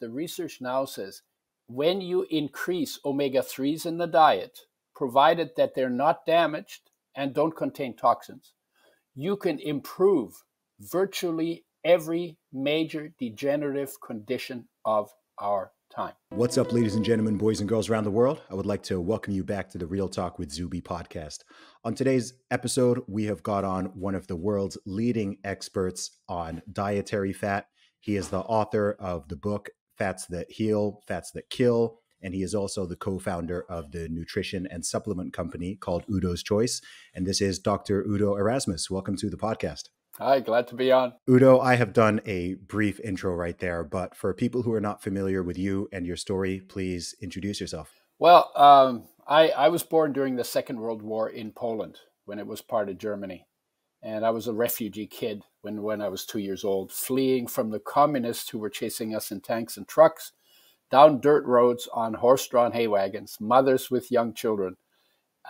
the research now says when you increase omega-3s in the diet, provided that they're not damaged and don't contain toxins, you can improve virtually every major degenerative condition of our time. What's up, ladies and gentlemen, boys and girls around the world? I would like to welcome you back to the Real Talk with Zuby podcast. On today's episode, we have got on one of the world's leading experts on dietary fat. He is the author of the book, Fats That Heal, Fats That Kill, and he is also the co-founder of the nutrition and supplement company called Udo's Choice. And this is Dr. Udo Erasmus. Welcome to the podcast. Hi, glad to be on. Udo, I have done a brief intro right there, but for people who are not familiar with you and your story, please introduce yourself. Well, I was born during the Second World War in Poland when it was part of Germany. And I was a refugee kid when I was 2 years old, fleeing from the communists who were chasing us in tanks and trucks, down dirt roads on horse-drawn hay wagons, mothers with young children,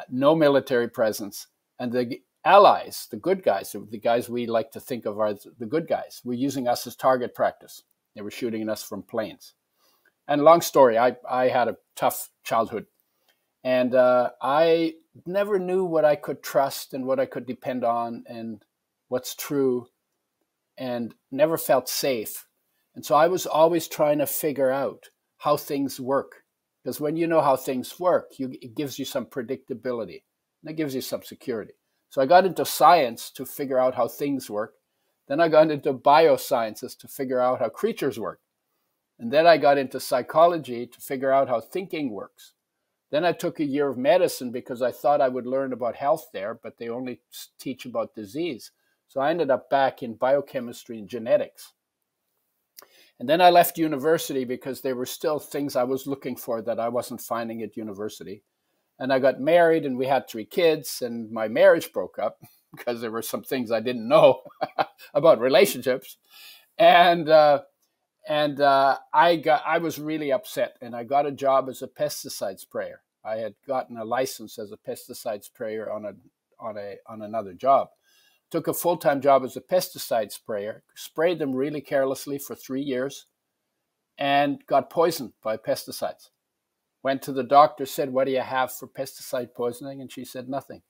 no military presence. And the allies, the good guys, the guys we like to think of as the good guys, were using us as target practice. They were shooting at us from planes. And long story, I had a tough childhood. And I never knew what I could trust and what I could depend on and what's true, and never felt safe. And so I was always trying to figure out how things work. Because when you know how things work, it gives you some predictability and it gives you some security. So I got into science to figure out how things work. Then I got into biosciences to figure out how creatures work. And then I got into psychology to figure out how thinking works. Then I took a year of medicine because I thought I would learn about health there, but they only teach about disease. So I ended up back in biochemistry and genetics. And then I left university because there were still things I was looking for that I wasn't finding at university. And I got married and we had 3 kids, and my marriage broke up because there were some things I didn't know about relationships. And I was really upset, and I got a job as a pesticide sprayer. I had gotten a license as a pesticide sprayer on another job. Took a full-time job as a pesticide sprayer, sprayed them really carelessly for 3 years, and got poisoned by pesticides. Went to the doctor, said, "What do you have for pesticide poisoning?" And she said, "Nothing."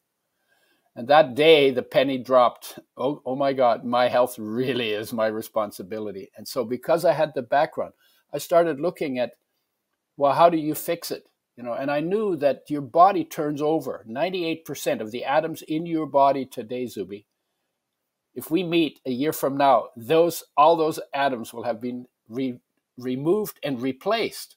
And that day, the penny dropped. Oh my God, my health really is my responsibility. And so because I had the background, I started looking at, well, how do you fix it? And I knew that your body turns over 98% of the atoms in your body today, Zuby. If we meet a year from now, all those atoms will have been removed and replaced.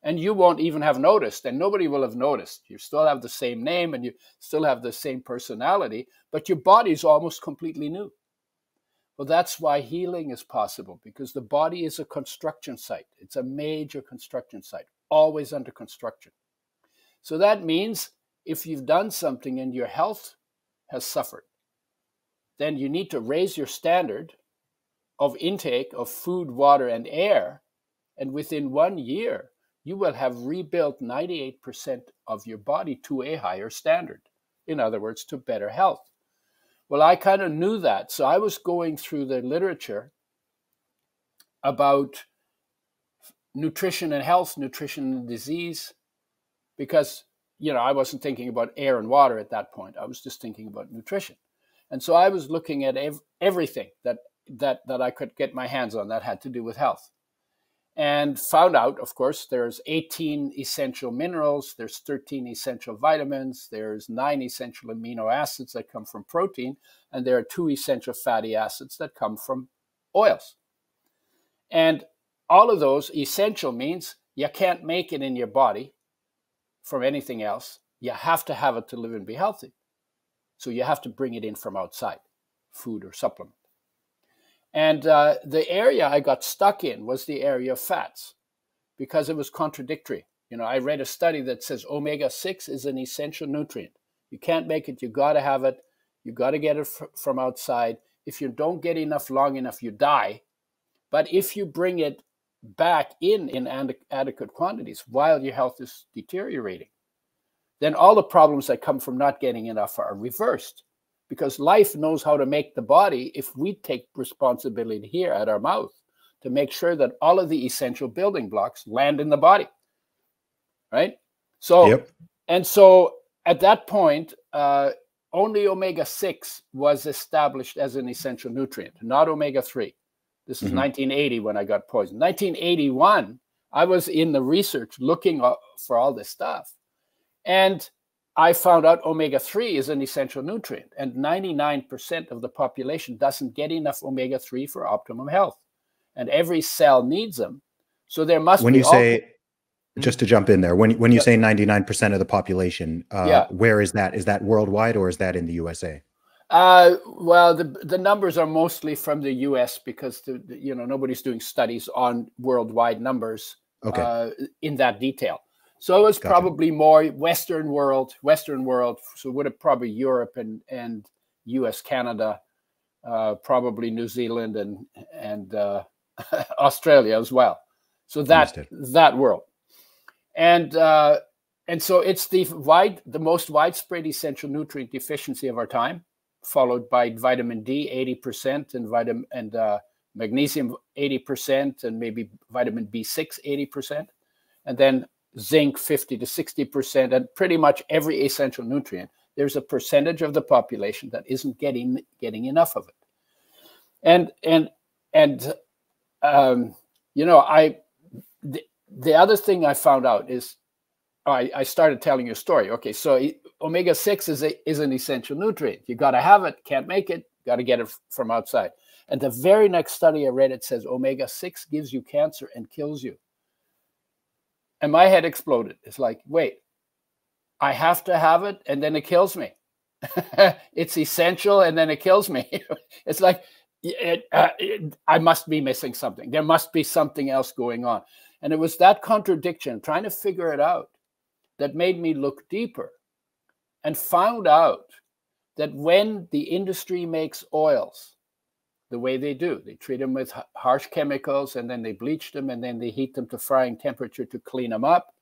And you won't even have noticed, and nobody will have noticed. You still have the same name and you still have the same personality, but your body is almost completely new. Well, that's why healing is possible, because the body is a construction site. It's a major construction site, always under construction. So that means if you've done something and your health has suffered, then you need to raise your standard of intake of food, water, and air. And within 1 year, you will have rebuilt 98% of your body to a higher standard. In other words, to better health. Well, I kind of knew that. So I was going through the literature about nutrition and health, nutrition and disease, because, I wasn't thinking about air and water at that point. I was just thinking about nutrition. And so I was looking at everything that I could get my hands on that had to do with health. And found out, of course, there's 18 essential minerals, there's 13 essential vitamins, there's 9 essential amino acids that come from protein, and there are 2 essential fatty acids that come from oils. And all of those essential means you can't make it in your body from anything else. You have to have it to live and be healthy. So you have to bring it in from outside, food or supplement. And the area I got stuck in was the area of fats, because it was contradictory. I read a study that says omega-6 is an essential nutrient. You can't make it, you got to have it, you got to get it from outside. If you don't get enough long enough, you die. But if you bring it back in adequate quantities while your health is deteriorating, then all the problems that come from not getting enough are reversed. Because life knows how to make the body if we take responsibility here at our mouth to make sure that all of the essential building blocks land in the body, right? So, Yep. and so at that point, only omega-6 was established as an essential nutrient, not omega-3. This is 1980 when I got poisoned. 1981, I was in the research looking for all this stuff. And I found out omega-3 is an essential nutrient. And 99% of the population doesn't get enough omega-3 for optimum health. And every cell needs them. So there must when be... you say, just to jump in there, when you say 99% of the population, where is that? Is that worldwide or is that in the USA? Well, the numbers are mostly from the U.S. because nobody's doing studies on worldwide numbers in that detail. So it was probably more Western world. So would have probably Europe and U.S., Canada, probably New Zealand and Australia as well. So that world, and so it's the most widespread essential nutrient deficiency of our time, followed by vitamin D 80% and magnesium 80% and maybe vitamin B6 80%, and then zinc 50 to 60%, and pretty much every essential nutrient. There's a percentage of the population that isn't getting enough of it. The other thing I found out is I started telling you a story. Okay, so omega-6 is an essential nutrient. You got to have it. Can't make it. Got to get it from outside. And the very next study I read, it says omega-6 gives you cancer and kills you. And my head exploded. It's like, wait, I have to have it and then it kills me. It's essential and then it kills me. It's like, I must be missing something. There must be something else going on. And it was that contradiction, trying to figure it out, that made me look deeper and found out that when the industry makes oils the way they do, they treat them with harsh chemicals and then they bleach them and then they heat them to frying temperature to clean them up.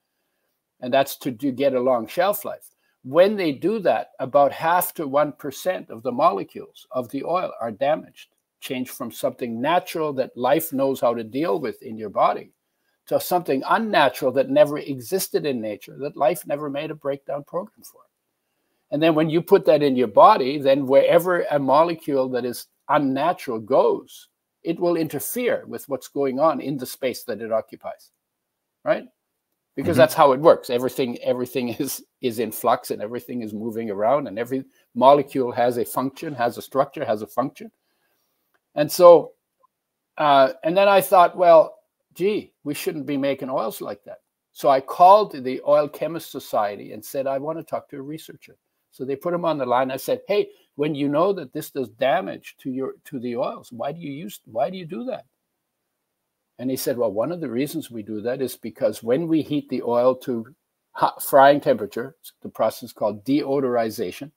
And that's to get a long shelf life. When they do that, about 0.5 to 1% of the molecules of the oil are damaged, changed from something natural that life knows how to deal with in your body to something unnatural that never existed in nature, that life never made a breakdown program for. And then when you put that in your body, then wherever a molecule that is unnatural goes, it will interfere with what's going on in the space that it occupies, right? Because that's how it works. Everything is in flux and everything is moving around and every molecule has a function, has a structure, has a function. And so, and then I thought, well, gee, we shouldn't be making oils like that. So I called the Oil Chemist Society and said, I want to talk to a researcher. So they put him on the line. I said, hey, when you know that this does damage to the oils, why do you do that? And he said, well, one of the reasons we do that is because when we heat the oil to hot frying temperature, the process called deodorization,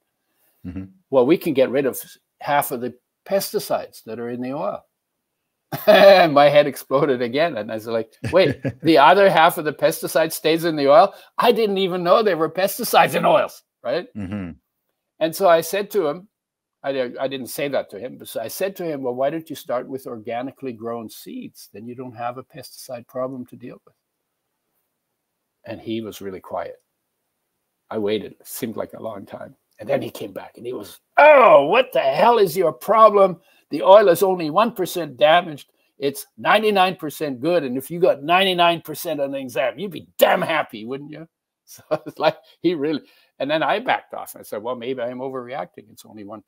well, we can get rid of half of the pesticides that are in the oil. And my head exploded again. And I was like, wait, the other half of the pesticide stays in the oil? I didn't even know there were pesticides in oils, right? And so I said to him, I didn't say that to him, but I said to him, well, why don't you start with organically grown seeds? Then you don't have a pesticide problem to deal with. And he was really quiet. I waited. It seemed like a long time. And then he came back and he was, oh, what the hell is your problem? The oil is only 1% damaged. It's 99% good. And if you got 99% on the exam, you'd be damn happy, wouldn't you? So it's like he really, and then I backed off. I said, well, maybe I'm overreacting. It's only 1%.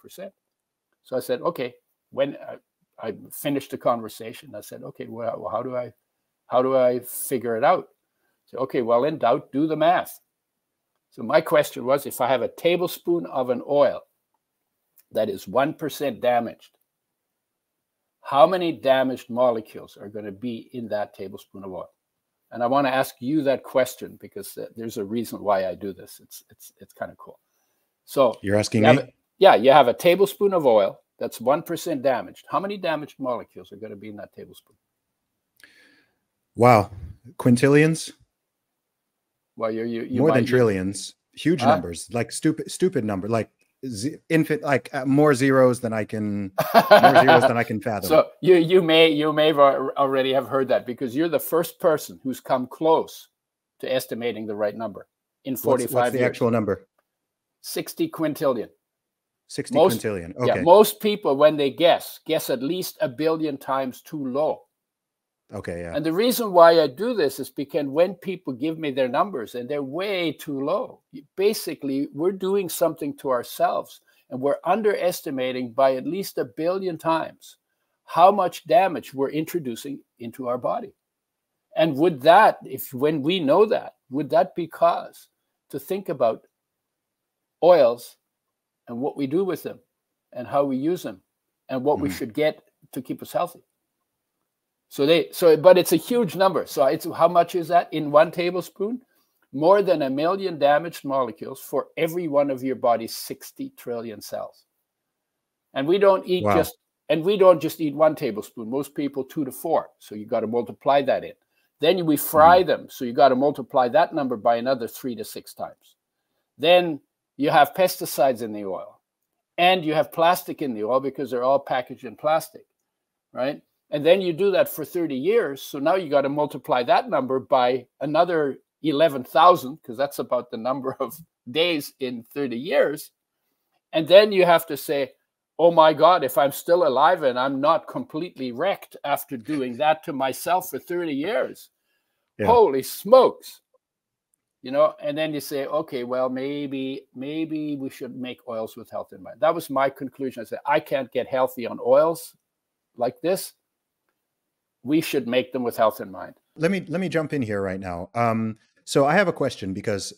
So I said, okay, when I finished the conversation, I said, okay, well, how do I figure it out? So, okay, well, in doubt, do the math. So my question was, if I have a tablespoon of an oil that is 1% damaged, how many damaged molecules are going to be in that tablespoon of oil? And I want to ask you that question because there's a reason why I do this. It's kind of cool. So you're asking me? You have a tablespoon of oil that's 1% damaged. How many damaged molecules are going to be in that tablespoon? Wow, quintillions. Well, you more than trillions. Huge numbers, like stupid number. Like more zeros than I can fathom. So you may already have heard that, because you're the first person who's come close to estimating the right number in 45 what's the years. actual number? 60 quintillion. 60 quintillion. Okay. Yeah, most people, when they guess at least a billion times too low. Okay, yeah. And the reason why I do this is because when people give me their numbers and they're way too low, basically we're doing something to ourselves, and we're underestimating by at least a billion times how much damage we're introducing into our body. And would that, when we know that, would that be cause to think about oils and what we do with them and how we use them and what we should get to keep us healthy? But it's a huge number. So how much is that in 1 tablespoon? More than 1 million damaged molecules for every one of your body's 60 trillion cells. And we don't eat just eat 1 tablespoon. Most people 2 to 4. So you got to multiply that in. Then we fry them. So you got to multiply that number by another 3 to 6 times. Then you have pesticides in the oil, and you have plastic in the oil because they're all packaged in plastic, right? And then you do that for 30 years. So now you got to multiply that number by another 11,000, because that's about the number of days in 30 years. And then you have to say, oh my God, if I'm still alive and I'm not completely wrecked after doing that to myself for 30 years, holy smokes. And then you say, okay, well, maybe we should make oils with health in mind. That was my conclusion. I said, I can't get healthy on oils like this. We should make them with health in mind. Let me jump in here right now. So I have a question, because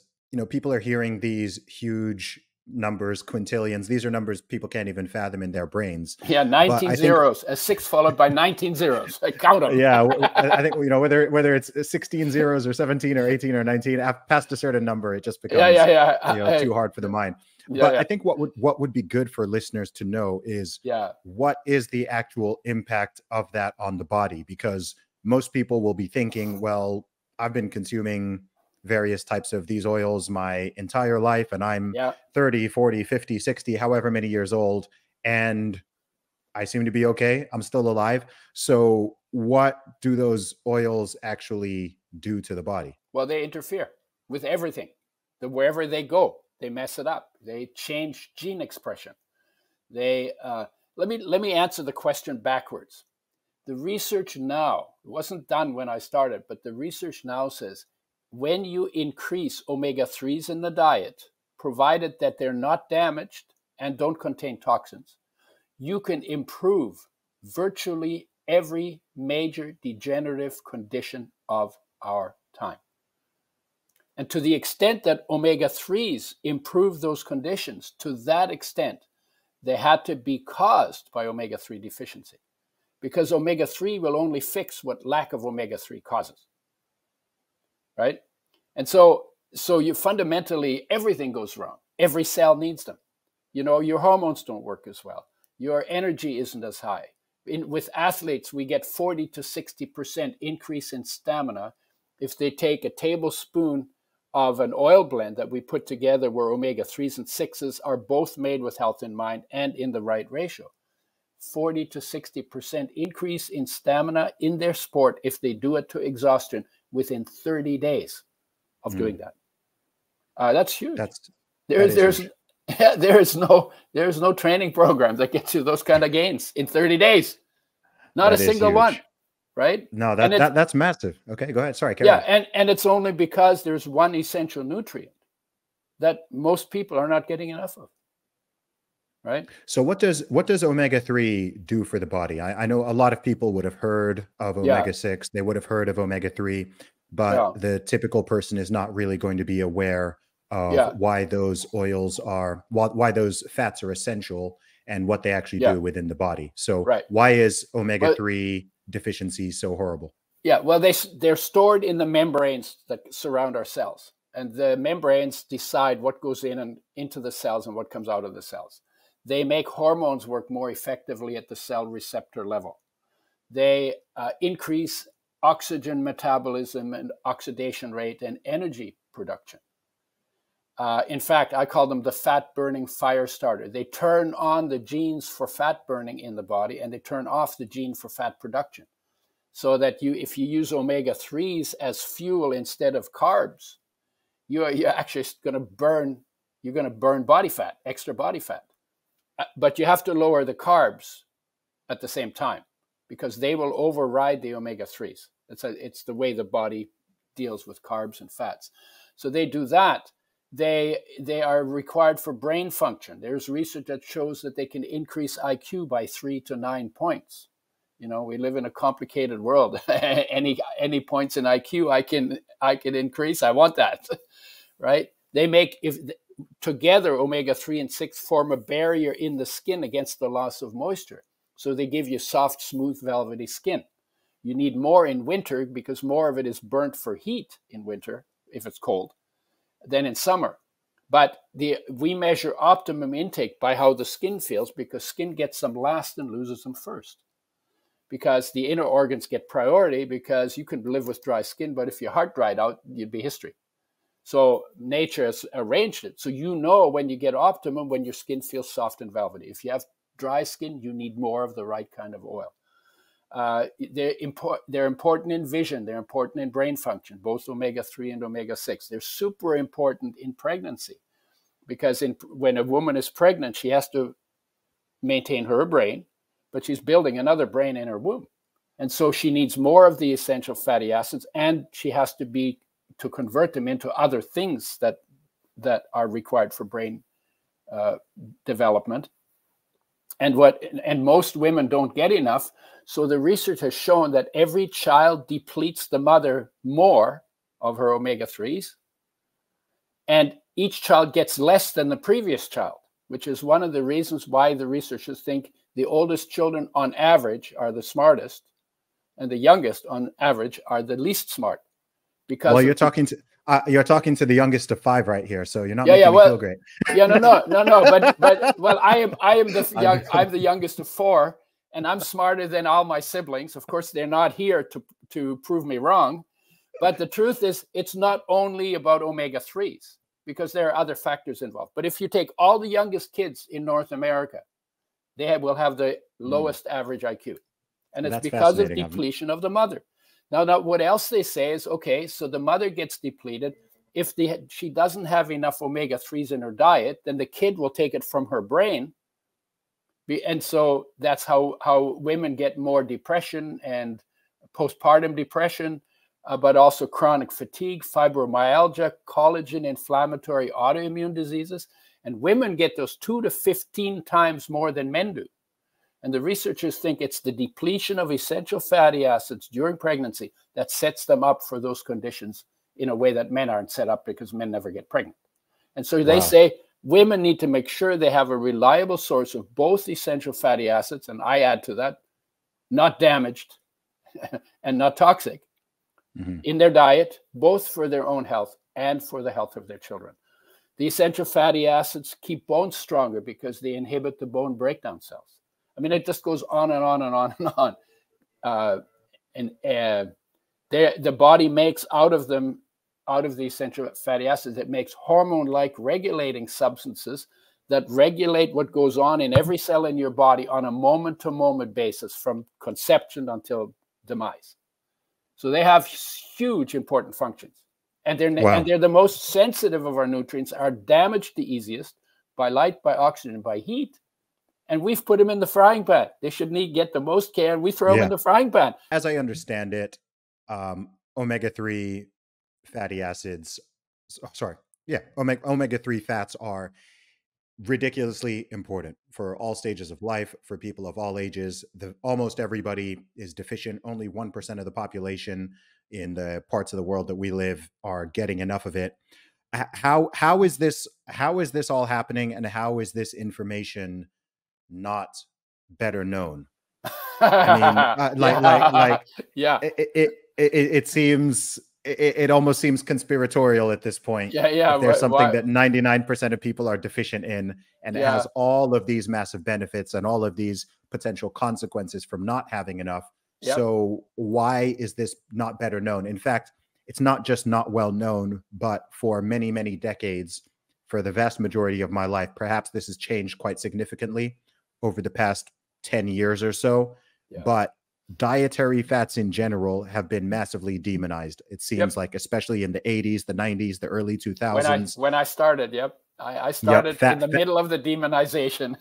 people are hearing these huge numbers, quintillions. These are numbers people can't even fathom in their brains. Yeah, 19 zeros, a 6 followed by 19 zeros. I count them. Yeah, I think whether it's 16 zeros or 17 or 18 or 19, past a certain number, it just becomes too hard for the mind. But I think what would be good for listeners to know is what is the actual impact of that on the body? Because most people will be thinking, well, I've been consuming various types of these oils my entire life, and I'm 30, 40, 50, 60, however many years old, and I seem to be okay. I'm still alive. So what do those oils actually do to the body? Well, they interfere with everything. Wherever they go, they mess it up. They change gene expression. Let me answer the question backwards. The research now, it wasn't done when I started, but the research now says when you increase omega-3s in the diet, provided that they're not damaged and don't contain toxins, you can improve virtually every major degenerative condition of our time. And to the extent that omega-3s improve those conditions, to that extent, they had to be caused by omega-3 deficiency, because omega-3 will only fix what lack of omega-3 causes, right? And so you fundamentally, everything goes wrong. Every cell needs them. Your hormones don't work as well. Your energy isn't as high. With athletes, we get 40 to 60% increase in stamina if they take a tablespoon of an oil blend that we put together where omega-3s and 6s are both made with health in mind and in the right ratio. 40 to 60% increase in stamina in their sport if they do it to exhaustion within 30 days of doing that. That's huge. There's no training program that gets you those kind of gains in 30 days. Not a single one, right? No, that's massive. Okay, go ahead. Sorry, carry on. And it's only because there's one essential nutrient that most people are not getting enough of. Right. So what does omega-3 do for the body? I know a lot of people would have heard of omega-6. They would have heard of omega-3, but the typical person is not really going to be aware of why those oils are, why those fats are essential and what they actually do within the body. So why is omega-3 deficiency so horrible? Yeah, well, they're stored in the membranes that surround our cells. And the membranes decide what goes in and into the cells and what comes out of the cells. They make hormones work more effectively at the cell receptor level. They increase oxygen metabolism and oxidation rate and energy production. In fact, I call them the fat-burning fire starter. They turn on the genes for fat burning in the body, and they turn off the gene for fat production. So that if you use omega-3s as fuel instead of carbs, you're actually going to burn. You're going to burn body fat, extra body fat. But you have to lower the carbs at the same time, because they will override the omega-3s. It's the way the body deals with carbs and fats. So they do that. They are required for brain function. There's research that shows that they can increase IQ by 3 to 9 points. You know, we live in a complicated world. any points in IQ I can increase. I want that, right? They make, together, omega-3 and 6 form a barrier in the skin against the loss of moisture. So they give you soft, smooth, velvety skin. You need more in winter because more of it is burnt for heat in winter, if it's cold, than in summer. But we measure optimum intake by how the skin feels, because skin gets them last and loses them first. Because the inner organs get priority, because you can live with dry skin, but if your heart dried out, you'd be history. So nature has arranged it. So you know when you get optimum, when your skin feels soft and velvety. If you have dry skin, you need more of the right kind of oil. They're important in vision. They're important in brain function, both omega-3 and omega-6. They're super important in pregnancy, because when a woman is pregnant, she has to maintain her brain, but she's building another brain in her womb. And so she needs more of the essential fatty acids, and she has to convert them into other things that are required for brain development. And most women don't get enough. So the research has shown that every child depletes the mother more of her omega-3s, and each child gets less than the previous child, which is one of the reasons why the researchers think the oldest children on average are the smartest, and the youngest on average are the least smart. Because well, you're talking to the youngest of 5 right here, so you're not making me feel great. But I'm the youngest of 4, and I'm smarter than all my siblings. Of course, they're not here to prove me wrong, but the truth is, it's not only about omega-3s, because there are other factors involved. But if you take all the youngest kids in North America, they will have the lowest average IQ, and it's because of depletion of the mother. Now, what else they say is, okay, so the mother gets depleted. If she doesn't have enough omega-3s in her diet, then the kid will take it from her brain. And so that's how women get more depression and postpartum depression, but also chronic fatigue, fibromyalgia, collagen, inflammatory autoimmune diseases. And women get those 2 to 15 times more than men do. And the researchers think it's the depletion of essential fatty acids during pregnancy that sets them up for those conditions in a way that men aren't set up, because men never get pregnant. And so they say women need to make sure they have a reliable source of both essential fatty acids, and I add to that, not damaged and not toxic, in their diet, both for their own health and for the health of their children. The essential fatty acids keep bones stronger because they inhibit the bone breakdown cells. I mean, it just goes on and on and on and on. The body makes out of the essential fatty acids, it makes hormone-like regulating substances that regulate what goes on in every cell in your body on a moment-to-moment basis, from conception until demise. So they have huge important functions. And they're the most sensitive of our nutrients, are damaged the easiest by light, by oxygen, by heat. And we've put them in the frying pan. They should get the most care, and we throw them in the frying pan. As I understand it, omega-3 fatty acids, omega-3 fats are ridiculously important for all stages of life, for people of all ages. Almost everybody is deficient. Only 1% of the population in the parts of the world that we live are getting enough of it. How is this all happening, and how is this information not better known? I mean, it seems, it almost seems conspiratorial at this point. If there's something that 99% of people are deficient in, and it has all of these massive benefits and all of these potential consequences from not having enough. So why is this not better known? In fact, it's not just not well known, but for many, many decades, for the vast majority of my life. Perhaps this has changed quite significantly over the past 10 years or so, Yeah. but dietary fats in general have been massively demonized. It seems Yep. like, especially in the 80s, the 90s, the early 2000s. When I started, yep. I Yep, started in the middle of the demonization.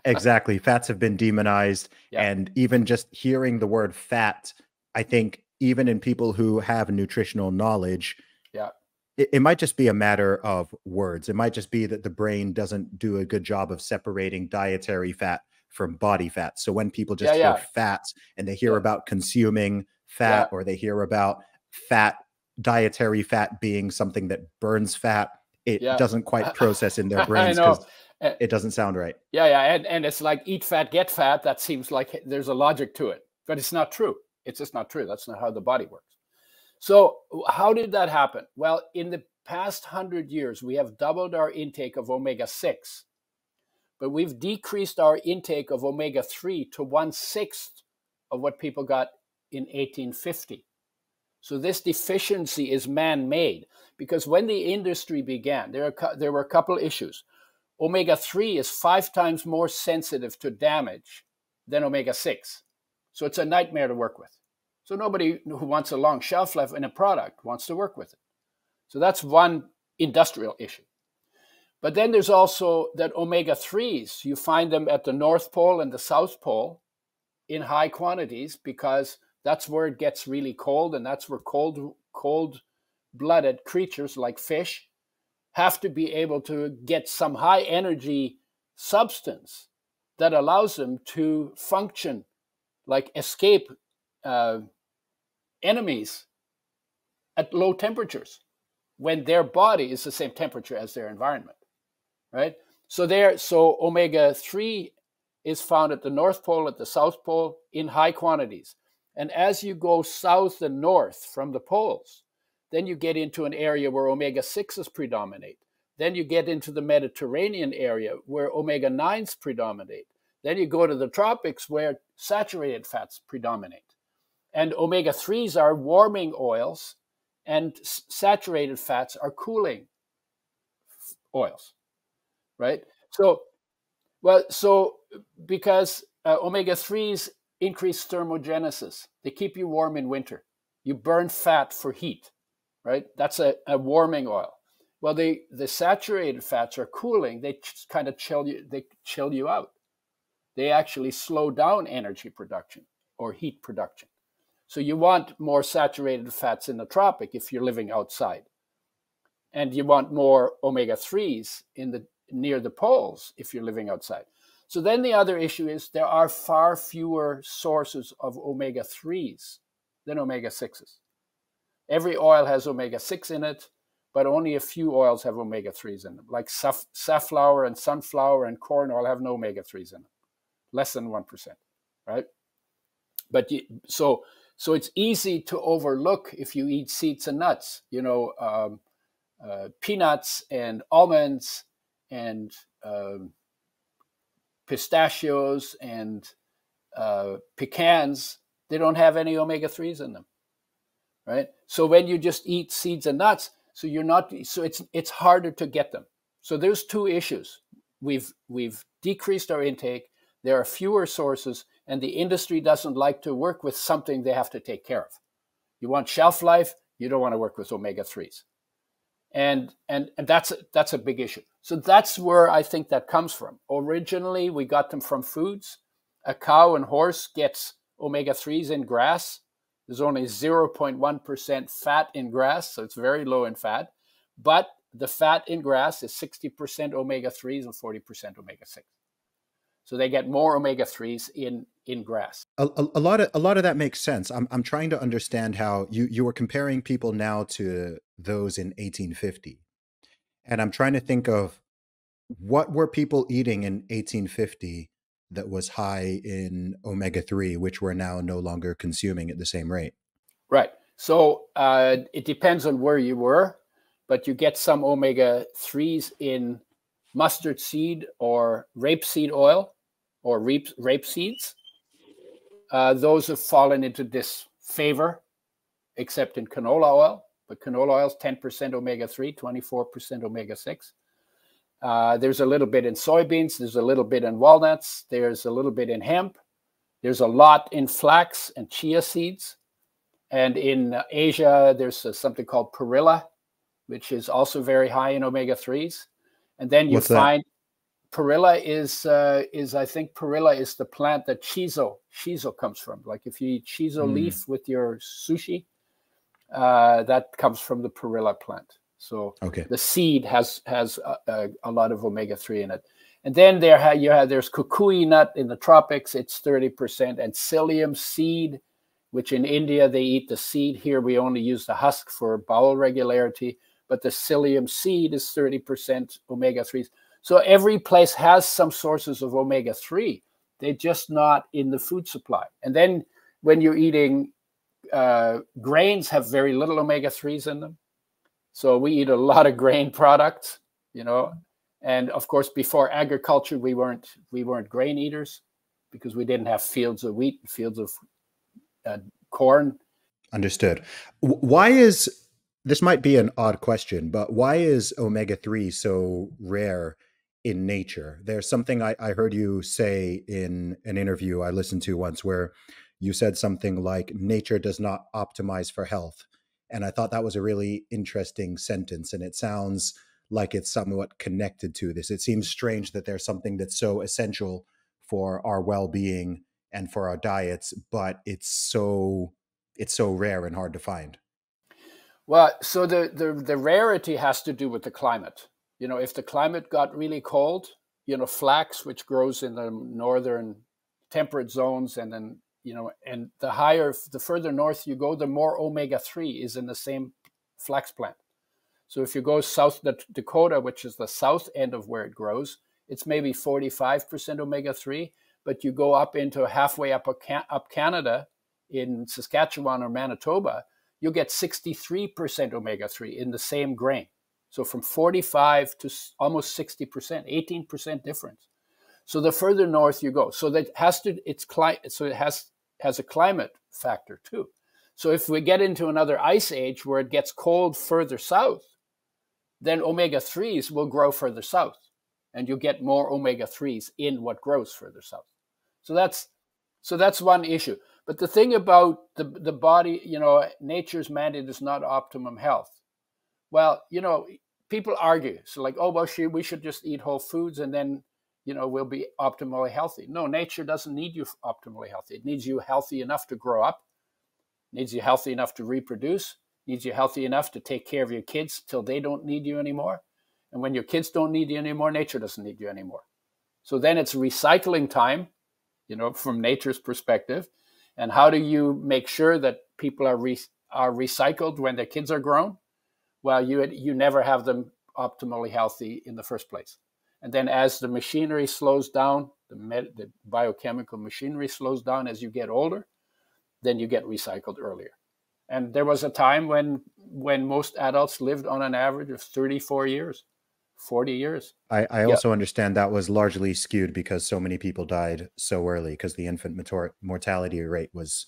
exactly. Fats have been demonized. Yeah. And even just hearing the word fat, I think even in people who have nutritional knowledge, Yeah. it might just be a matter of words. It might just be that the brain doesn't do a good job of separating dietary fat from body fat. So when people just hear fats and they hear about consuming fat, or they hear about fat, dietary fat being something that burns fat, it doesn't quite process in their brains because it doesn't sound right. And it's like eat fat, get fat. That seems like there's a logic to it, but it's not true. It's just not true. That's not how the body works. So how did that happen? Well, in the past 100 years, we have doubled our intake of omega-6, but we've decreased our intake of omega-3 to 1/6 of what people got in 1850. So this deficiency is man-made, because when the industry began, there were a couple issues. Omega-3 is 5 times more sensitive to damage than omega-6. So it's a nightmare to work with. So nobody who wants a long shelf life in a product wants to work with it. So that's one industrial issue. But then there's also that omega-3s, you find them at the North Pole and the South Pole in high quantities, because that's where it gets really cold, and that's where cold-blooded creatures like fish have to be able to get some high energy substance that allows them to function, like escape enemies at low temperatures when their body is the same temperature as their environment, right? So omega-3 is found at the North Pole, at the South Pole in high quantities. And as you go south and north from the poles, then you get into an area where omega-6s predominate. Then you get into the Mediterranean area where omega-9s predominate. Then you go to the tropics where saturated fats predominate. And omega-3s are warming oils, and saturated fats are cooling oils, right? So because omega-3s increase thermogenesis, they keep you warm in winter. You burn fat for heat, right? That's a warming oil. Well, the saturated fats are cooling. They kind of chill you out. They actually slow down energy production or heat production. So you want more saturated fats in the tropic if you're living outside. And you want more omega-3s near the poles if you're living outside. So then the other issue is there are far fewer sources of omega-3s than omega-6s. Every oil has omega-6 in it, but only a few oils have omega-3s in them. Like safflower and sunflower and corn oil have no omega-3s in them, less than 1%, right? But so it's easy to overlook if you eat seeds and nuts, peanuts and almonds and pistachios and pecans. They don't have any omega-3s in them, right? So when you just eat seeds and nuts, so it's harder to get them. So there's two issues. We've decreased our intake. There are fewer sources, and the industry doesn't like to work with something they have to take care of. You want shelf life, you don't want to work with omega-3s. And that's a big issue. So that's where I think that comes from. Originally, we got them from foods. A cow and horse gets omega-3s in grass. There's only 0.1% fat in grass, so it's very low in fat. But the fat in grass is 60% omega-3s and 40% omega-6. So they get more omega-3s in grass. A lot of that makes sense. I'm trying to understand how you were comparing people now to those in 1850. And I'm trying to think of what were people eating in 1850 that was high in omega-3, which we're now no longer consuming at the same rate. Right. So it depends on where you were, but you get some omega-3s in mustard seed or rapeseed oil or rape seeds. Those have fallen into disfavor, except in canola oil. But canola oil is 10% omega-3, 24% omega-6. There's a little bit in soybeans. There's a little bit in walnuts. There's a little bit in hemp. There's a lot in flax and chia seeds. And in Asia, there's something called perilla, which is also very high in omega-3s. And then you find perilla is I think perilla is the plant that shiso comes from. Like if you eat shiso leaf with your sushi, that comes from the perilla plant. So the seed has a lot of omega-3 in it. And then there's kukui nut in the tropics. It's 30%, and psyllium seed, which in India they eat the seed. Here we only use the husk for bowel regularity, but the psyllium seed is 30% omega-3s. So every place has some sources of omega-3. They're just not in the food supply. And then when you're eating grains, have very little omega-3s in them. So we eat a lot of grain products, you know. And of course, before agriculture, we weren't grain eaters because we didn't have fields of wheat, fields of corn. Understood. Why is, this might be an odd question, but why is omega-3 so rare in nature? There's something I heard you say in an interview I listened to once where you said something like, nature does not optimize for health. And I thought that was a really interesting sentence. And it sounds like it's somewhat connected to this. It seems strange that there's something that's so essential for our well-being and for our diets, but it's so rare and hard to find. Well, so the rarity has to do with the climate. You know, if the climate got really cold, you know, flax, which grows in the northern temperate zones, and then, you know, and the further north you go, the more omega-3 is in the same flax plant. So if you go South Dakota, which is the south end of where it grows, it's maybe 45% omega-3. But you go up into halfway up Canada in Saskatchewan or Manitoba, you'll get 63% omega-3 in the same grain. So from 45 to almost 60%, 18% difference. So the further north you go, so that it has a climate factor too. So if we get into another ice age where it gets cold further south, then omega-3s will grow further south, and you'll get more omega-3s in what grows further south. So that's one issue. But the thing about the body, you know, nature's mandate is not optimum health. Well, you know, people argue. So like, oh, well, we should just eat whole foods and then, you know, we'll be optimally healthy. No, nature doesn't need you optimally healthy. It needs you healthy enough to grow up, needs you healthy enough to reproduce, needs you healthy enough to take care of your kids till they don't need you anymore. And when your kids don't need you anymore, nature doesn't need you anymore. So then it's recycling time, you know, from nature's perspective. And how do you make sure that people are recycled when their kids are grown? Well, you never have them optimally healthy in the first place. And then as the machinery slows down, the biochemical machinery slows down as you get older, then you get recycled earlier. And there was a time when most adults lived on an average of 34 years, 40 years. I also understand that was largely skewed because so many people died so early because the infant mortality rate was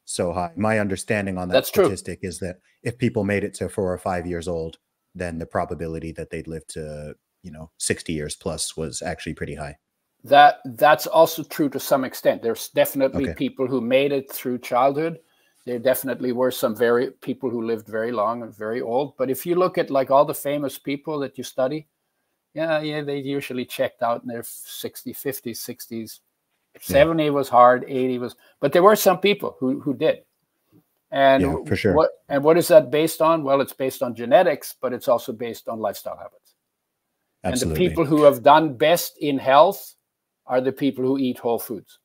so high. My understanding on that statistic is that if people made it to 4 or 5 years old, then the probability that they'd live to, you know, 60 years plus was actually pretty high. That's also true to some extent. There's definitely people who made it through childhood. There definitely were some people who lived very long and very old. But if you look at like all the famous people that you study, they usually checked out in their 60s, 50s, 60s. 70 was hard, 80 was, but there were some people who did. And for sure. What is that based on? Well, it's based on genetics, but it's also based on lifestyle habits. Absolutely. And the people who have done best in health are the people who eat whole foods,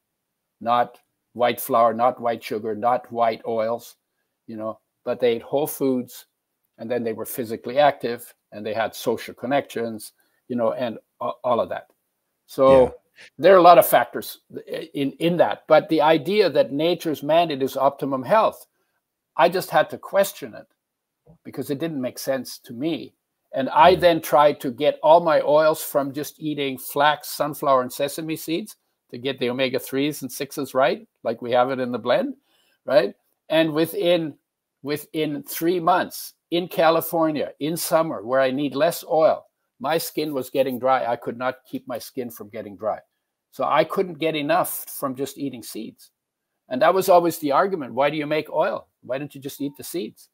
not white flour, not white sugar, not white oils, you know, but they ate whole foods, and then they were physically active and they had social connections, you know, and all of that. So there are a lot of factors in that, but the idea that nature's mandate is optimum health, I just had to question it because it didn't make sense to me. And I then tried to get all my oils from just eating flax, sunflower, and sesame seeds to get the omega-3s and 6s right, like we have it in the blend, right? And within 3 months in California, in summer, where I need less oil, my skin was getting dry. I could not keep my skin from getting dry. So I couldn't get enough from just eating seeds. And that was always the argument. Why do you make oil? Why don't you just eat the seeds?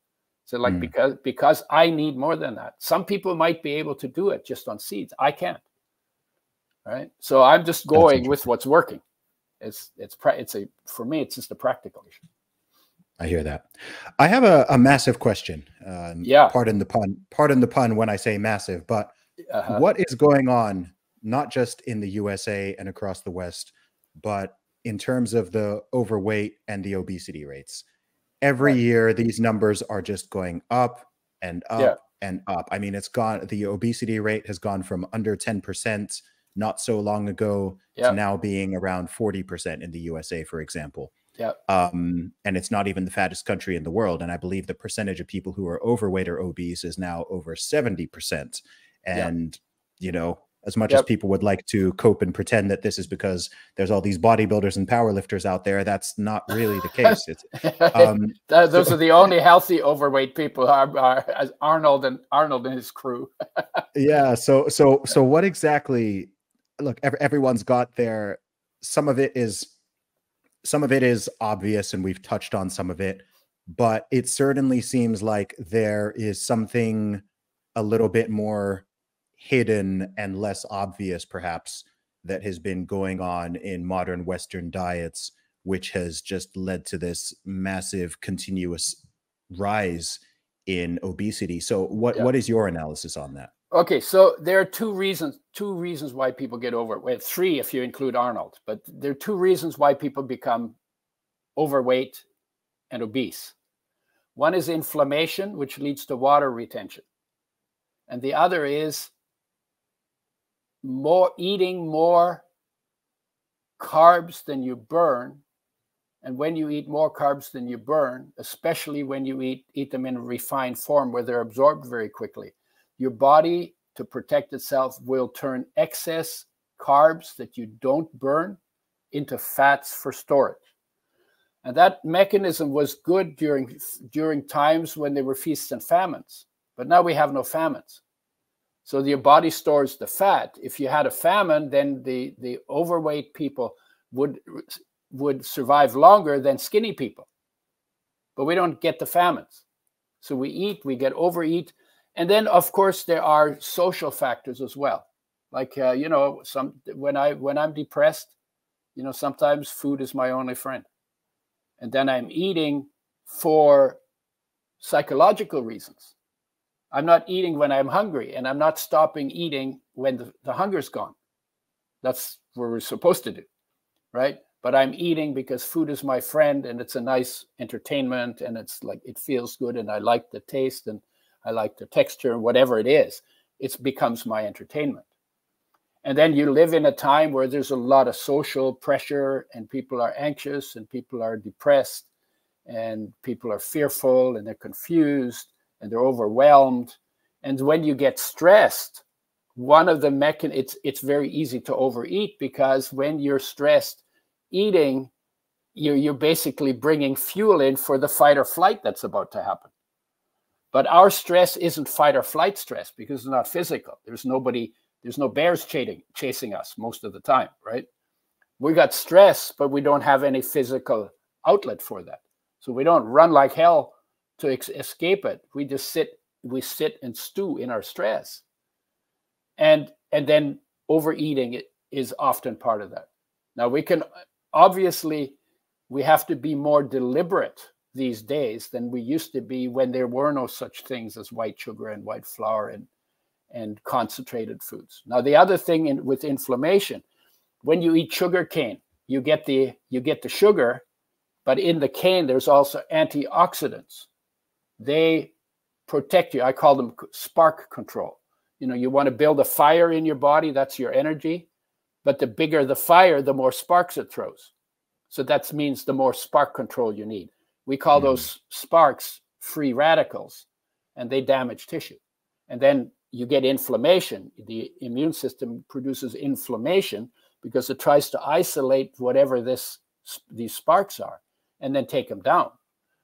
So like, because I need more than that. Some people might be able to do it just on seeds. I can't. Right. So I'm just going with what's working. For me, it's just a practical issue. I hear that. I have a massive question. Yeah. Pardon the pun when I say massive, but what is going on, not just in the USA and across the West, but in terms of the overweight and the obesity rates? Every year, these numbers are just going up and up and up. I mean, the obesity rate has gone from under 10% not so long ago to now being around 40% in the USA, for example. Yeah. And it's not even the fattest country in the world. And I believe the percentage of people who are overweight or obese is now over 70%. And, you know, as much as people would like to cope and pretend that this is because there's all these bodybuilders and powerlifters out there, that's not really the case. Those are the only healthy overweight people are Arnold and his crew. Yeah. So what exactly? Look, everyone's got their. Some of it is obvious, and we've touched on some of it, but it certainly seems like there is something a little bit more hidden and less obvious, perhaps, that has been going on in modern Western diets, which has just led to this massive continuous rise in obesity. So what is your analysis on that? Okay, so there are two reasons why people get overweight. Well, three if you include Arnold, but there are two reasons why people become overweight and obese. One is inflammation, which leads to water retention. And the other is eating more carbs than you burn. And when you eat more carbs than you burn, especially when you eat them in a refined form where they're absorbed very quickly, your body, to protect itself, will turn excess carbs that you don't burn into fats for storage. And that mechanism was good during times when there were feasts and famines. But now we have no famines. So your body stores the fat. If you had a famine, then the overweight people would survive longer than skinny people. But we don't get the famines. So we get overeat. And then, of course, there are social factors as well. Like, you know, when I'm depressed, you know, sometimes food is my only friend. And then I'm eating for psychological reasons. I'm not eating when I'm hungry, and I'm not stopping eating when the hunger's gone. That's what we're supposed to do, right? But I'm eating because food is my friend, and it's a nice entertainment, and it's like, it feels good, and I like the taste, and I like the texture, and whatever it is, it becomes my entertainment. And then you live in a time where there's a lot of social pressure, and people are anxious, and people are depressed, and people are fearful, and they're confused, and they're overwhelmed. And when you get stressed, one of the it's very easy to overeat, because when you're stressed eating, you're basically bringing fuel in for the fight or flight that's about to happen. But our stress isn't fight or flight stress, because it's not physical. There's no bears chasing us most of the time, right? We got stress, but we don't have any physical outlet for that. So we don't run like hell to escape it. We just sit and stew in our stress. And then overeating is often part of that. Now we have to be more deliberate these days than we used to be when there were no such things as white sugar and white flour and concentrated foods. Now, the other thing with inflammation, when you eat sugar cane, you get the sugar, but in the cane, there's also antioxidants. They protect you. I call them spark control. You know, you want to build a fire in your body, that's your energy. But the bigger the fire, the more sparks it throws. So that means the more spark control you need. We call those sparks free radicals, and they damage tissue. And then you get inflammation. The immune system produces inflammation because it tries to isolate whatever these sparks are and then take them down.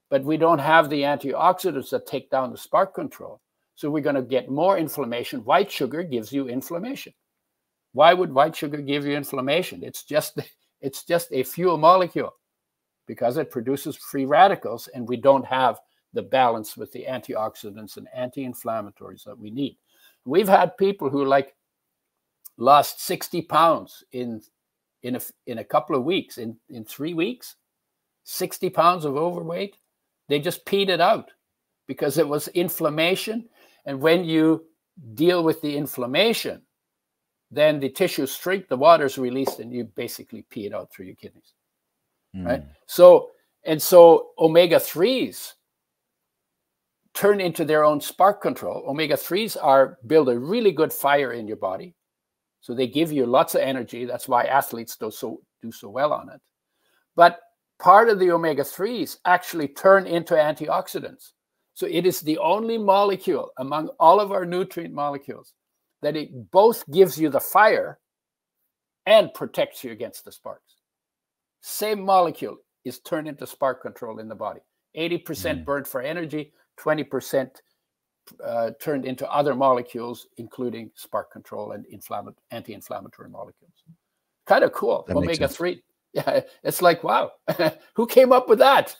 But we don't have the antioxidants that take down the spark control. So we're going to get more inflammation. White sugar gives you inflammation. Why would white sugar give you inflammation? It's just a fuel molecule because it produces free radicals, and we don't have the balance with the antioxidants and anti-inflammatories that we need. We've had people who lost 60 pounds in a couple of weeks, in 3 weeks, 60 pounds of overweight. They just peed it out because it was inflammation. And when you deal with the inflammation, then the tissues shrink, the water's released, and you basically pee it out through your kidneys, right? So omega-3s turn into their own spark control. Omega-3s build a really good fire in your body. So they give you lots of energy. That's why athletes do so well on it. But part of the omega-3s actually turn into antioxidants. So it is the only molecule among all of our nutrient molecules that it both gives you the fire and protects you against the sparks. Same molecule is turned into spark control in the body. 80% burned for energy, 20% turned into other molecules, including spark control and anti-inflammatory molecules. Kind of cool. Omega-3. Yeah, it's like, wow, who came up with that?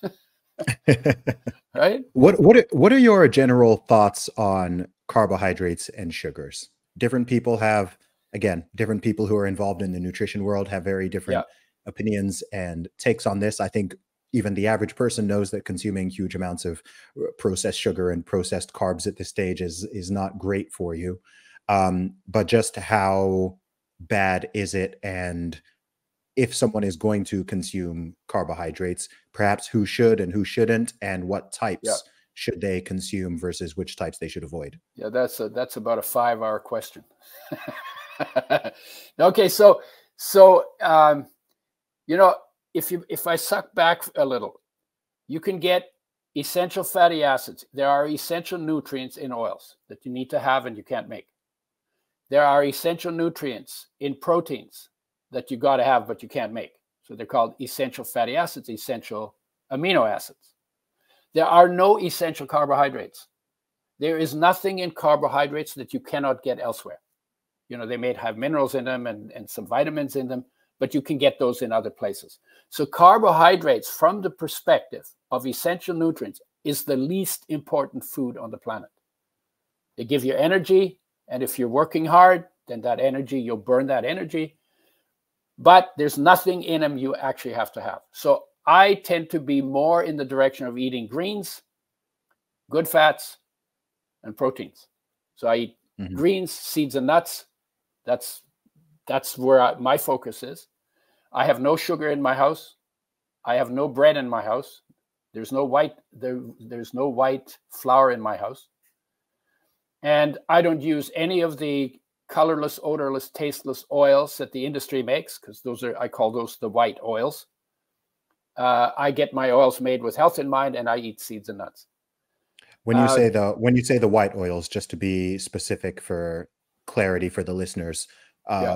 Right? What are your general thoughts on carbohydrates and sugars? Different people different people who are involved in the nutrition world have very different opinions and takes on this. I think even the average person knows that consuming huge amounts of processed sugar and processed carbs at this stage is not great for you. But just how bad is it? And if someone is going to consume carbohydrates, perhaps who should and who shouldn't, and what types should they consume versus which types they should avoid? Yeah, that's about a 5-hour question. Okay, so if I suck back a little, you can get essential fatty acids. There are essential nutrients in oils that you need to have and you can't make. There are essential nutrients in proteins that you got to have but you can't make. So they're called essential fatty acids, essential amino acids. There are no essential carbohydrates. There is nothing in carbohydrates that you cannot get elsewhere. They may have minerals in them and some vitamins in them, but you can get those in other places. So carbohydrates, from the perspective of essential nutrients, is the least important food on the planet. They give you energy, and if you're working hard, then that energy, you'll burn that energy. But there's nothing in them you actually have to have. So I tend to be more in the direction of eating greens, good fats, and proteins. So I eat greens, seeds, and nuts. That's where my focus is. I have no sugar in my house. I have no bread in my house. There's no white flour in my house. And I don't use any of the colorless, odorless, tasteless oils that the industry makes, because I call those the white oils. I get my oils made with health in mind, and I eat seeds and nuts. When you say the white oils, just to be specific for clarity for the listeners,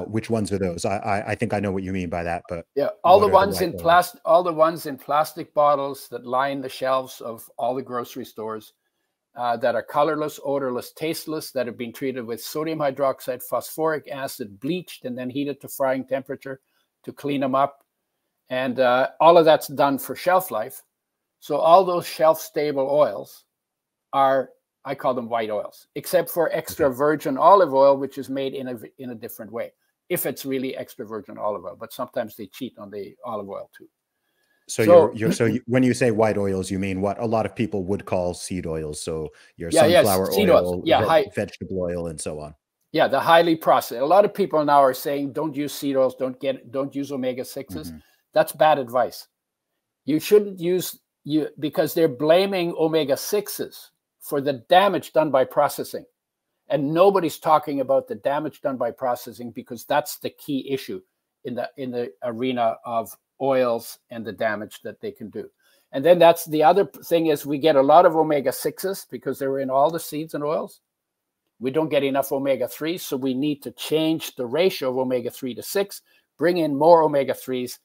which ones are those? I think I know what you mean by that, but all the ones in plastic bottles that line the shelves of all the grocery stores, that are colorless, odorless, tasteless, that have been treated with sodium hydroxide, phosphoric acid, bleached, and then heated to frying temperature to clean them up. And all of that's done for shelf life. So all those shelf-stable oils I call them white oils, except for extra virgin olive oil, which is made in a different way, if it's really extra virgin olive oil. But sometimes they cheat on the olive oil too. So when you say white oils, you mean what a lot of people would call seed oils. So your sunflower oil, vegetable oil, and so on. Yeah, the highly processed. A lot of people now are saying, don't use seed oils, don't use omega-6s. That's bad advice. You shouldn't use because they're blaming omega-6s for the damage done by processing. And nobody's talking about the damage done by processing, because that's the key issue in the arena of oils and the damage that they can do. And then that's the other thing, is we get a lot of omega-6s because they're in all the seeds and oils. We don't get enough omega-3s, so we need to change the ratio of omega-3 to 6, bring in more omega-3s,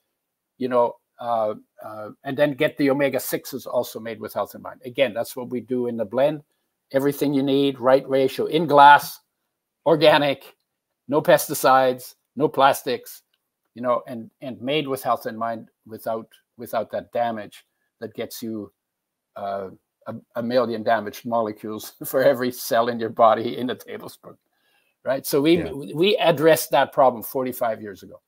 and then get the omega-6s also made with health in mind. Again, that's what we do in the blend. everything you need, right ratio, in glass, organic, no pesticides, no plastics, you know, and made with health in mind, without that damage that gets you a million damaged molecules for every cell in your body in a tablespoon, right? So we addressed that problem 45 years ago.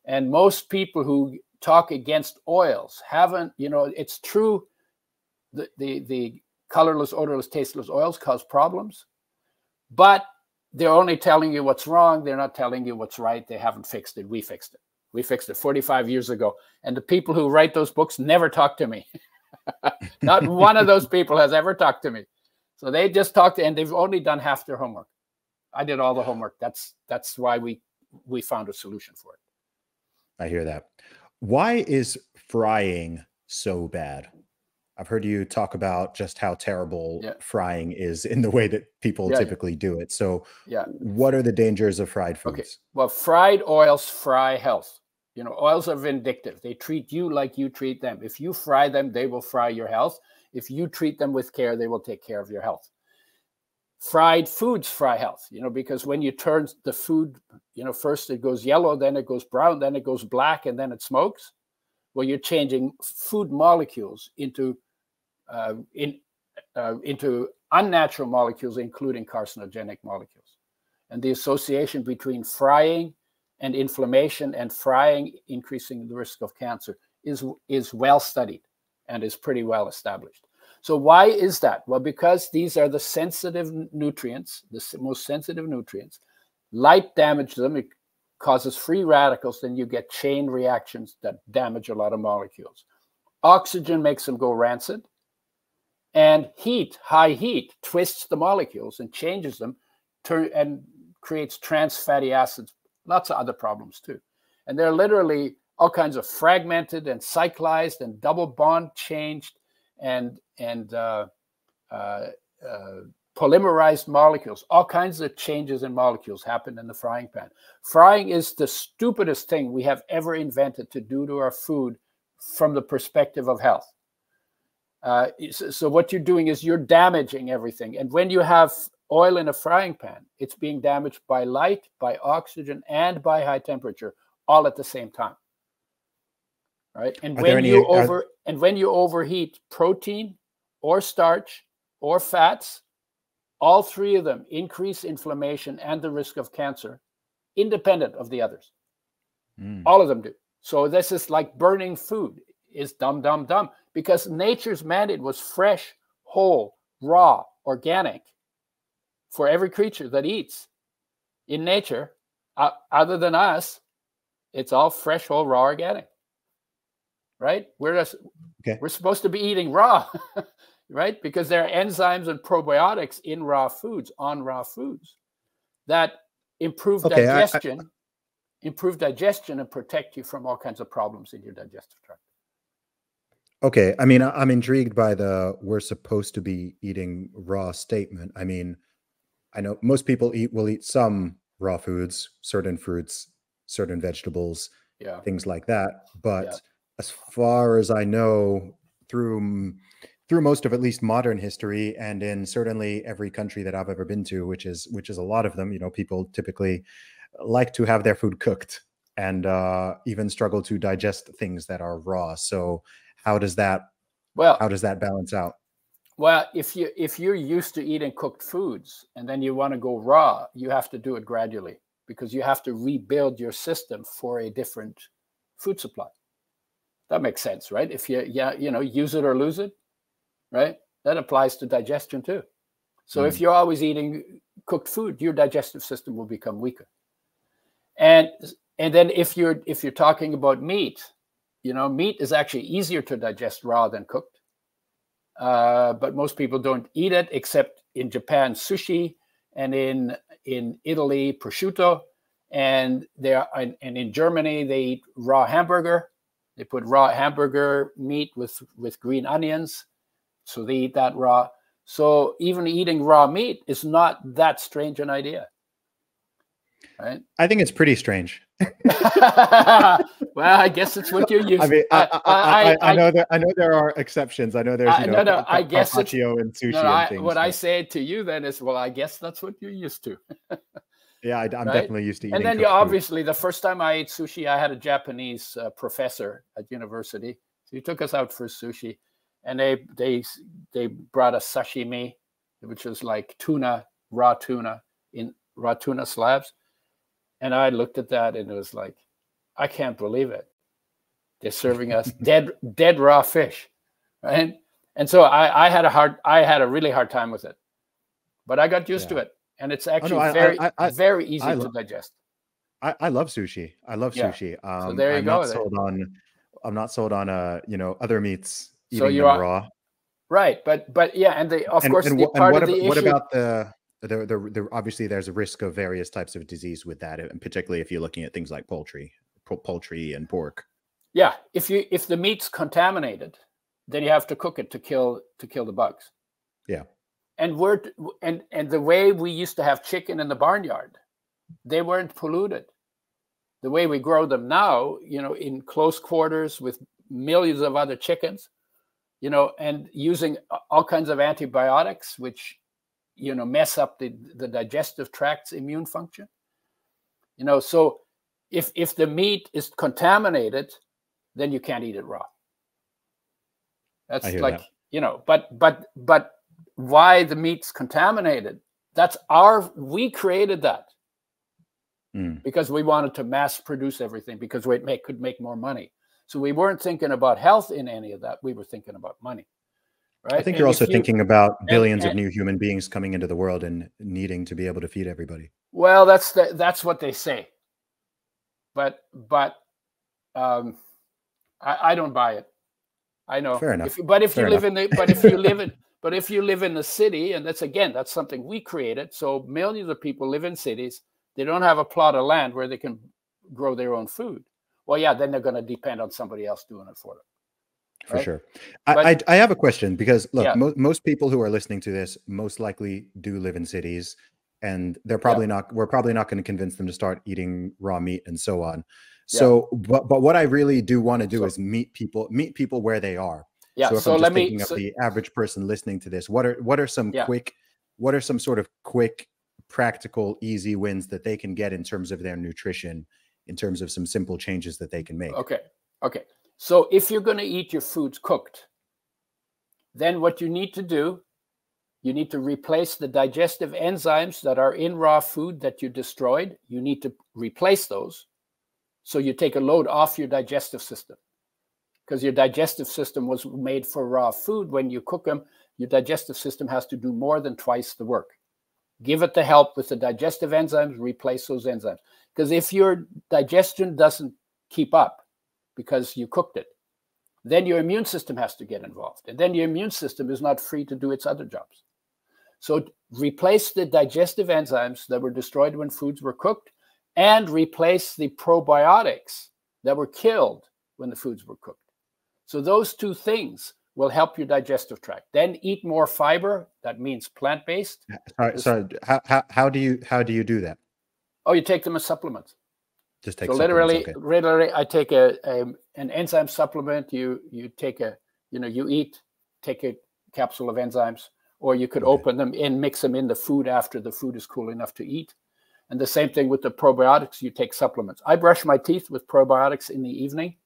And most people who talk against oils haven't, you know, it's true, the colorless, odorless, tasteless oils cause problems, but they're only telling you what's wrong. They're not telling you what's right. They haven't fixed it. We fixed it. We fixed it 45 years ago. And the people who write those books never talk to me. Not one of those people has ever talked to me. So they just talked, and they've only done half their homework. I did all the homework. That's why we found a solution for it. I hear that. Why is frying so bad? I've heard you talk about just how terrible frying is in the way that people typically do it. So what are the dangers of fried foods? Okay. Well, fried oils fry health. You know, oils are vindictive. They treat you like you treat them. If you fry them, they will fry your health. If you treat them with care, they will take care of your health. Fried foods fry health, you know, because when you turn the food, you know, first it goes yellow, then it goes brown, then it goes black, and then it smokes. Well, you're changing food molecules into unnatural molecules, including carcinogenic molecules. And the association between frying and inflammation, and frying increasing the risk of cancer, is well studied and is pretty well established. So why is that? Well, because these are the sensitive nutrients, the most sensitive nutrients. Light damages them. It causes free radicals. Then you get chain reactions that damage a lot of molecules. Oxygen makes them go rancid. And heat, high heat, twists the molecules and changes them and creates trans fatty acids. Lots of other problems too. And they're literally all kinds of fragmented and cyclized and double bond changed and polymerized molecules. All kinds of changes in molecules happen in the frying pan. Frying is the stupidest thing we have ever invented to do to our food from the perspective of health. So what you're doing is you're damaging everything. And when you have oil in a frying pan, it's being damaged by light, by oxygen, and by high temperature, all at the same time. Right? And when you overheat protein or starch or fats, all three of them increase inflammation and the risk of cancer, independent of the others. All of them do. So this is like burning food. Is dumb, dumb, dumb, because nature's mandate was fresh, whole, raw, organic for every creature that eats. In nature, other than us, it's all fresh, whole, raw, organic, right? We're supposed to be eating raw, right? Because there are enzymes and probiotics in raw foods, on raw foods, that improve digestion, and protect you from all kinds of problems in your digestive tract. Okay. I mean, I'm intrigued by the we're supposed to be eating raw statement. I mean, I know most people will eat some raw foods, certain fruits, certain vegetables, things like that. But as far as I know, through most of at least modern history, and in certainly every country that I've ever been to, which is a lot of them, you know, people typically like to have their food cooked and even struggle to digest things that are raw. So how does that balance out? Well, if you're used to eating cooked foods and then you want to go raw, you have to do it gradually, because you have to rebuild your system for a different food supply. That makes sense, right? If you use it or lose it, right? That applies to digestion too. So if you're always eating cooked food, your digestive system will become weaker. And then if you're talking about meat, you know, meat is actually easier to digest raw than cooked. But most people don't eat it, except in Japan, sushi, and in Italy, prosciutto, and in Germany, they eat raw hamburger. They put raw hamburger meat with green onions, so they eat that raw. So even eating raw meat is not that strange an idea, right? I think it's pretty strange. Well, I guess it's what you're used. I mean, I know that, I know there are exceptions. I know there's, you know, no, I guess it's carpaccio and sushi no. and things. What I say to you then is, well, I guess that's what you're used to, Yeah, I'm right? definitely used to And eating then you cooked food. obviously, the first time I ate sushi, I had a Japanese professor at university. So he took us out for sushi, and they brought us sashimi, which was like tuna, raw tuna slabs. And I looked at that and it was like, I can't believe it. They're serving us dead raw fish, right? And so I had a really hard time with it, but I got used to it, and it's actually very easy to digest. I love sushi. I love sushi. So there you go. I'm not sold on you know, other meats So eating them raw. Right, but yeah, and of course what about the obviously there's a risk of various types of disease with that, and particularly if you're looking at things like poultry and pork. Yeah, if the meat's contaminated, then you have to cook it to kill the bugs. Yeah. And the way we used to have chicken in the barnyard, they weren't polluted. The way we grow them now, you know, in close quarters with millions of other chickens, you know, and using all kinds of antibiotics, which, you know, mess up the digestive tract's immune function. You know, so if the meat is contaminated, then you can't eat it raw. That's like that. You know, but why the meat's contaminated? We created that because we wanted to mass produce everything because we could make more money. So we weren't thinking about health in any of that. We were thinking about money, right? I think you're also thinking about billions of new human beings coming into the world and needing to be able to feed everybody. Well, that's what they say, but I don't buy it. I know. Fair enough. If you live in the city, and that's something we created. So millions of people live in cities. They don't have a plot of land where they can grow their own food. Well, yeah, then they're going to depend on somebody else doing it for them. Right? For sure. I have a question because look, most people who are listening to this most likely do live in cities, and they're probably not. We're probably not going to convince them to start eating raw meat and so on. So, but what I really do want to do is meet people where they are. Yeah. So if I'm just thinking of the average person listening to this, what are some sort of quick, practical, easy wins that they can get in terms of their nutrition, in terms of some simple changes that they can make? Okay. So if you're going to eat your foods cooked, then what you need to do, you need to replace the digestive enzymes that are in raw food that you destroyed. You need to replace those. So you take a load off your digestive system, because your digestive system was made for raw food. When you cook them, your digestive system has to do more than twice the work. Give it the help with the digestive enzymes, replace those enzymes. Because if your digestion doesn't keep up because you cooked it, then your immune system has to get involved. And then your immune system is not free to do its other jobs. So replace the digestive enzymes that were destroyed when foods were cooked, and replace the probiotics that were killed when the foods were cooked. So those two things will help your digestive tract. Then eat more fiber. That means plant-based. Sorry. How do you do that? Oh, you take them as supplements. Just take. So literally, I take an enzyme supplement. You take take a capsule of enzymes, or you could open them and mix them in the food after the food is cool enough to eat. And the same thing with the probiotics, you take supplements. I brush my teeth with probiotics in the evening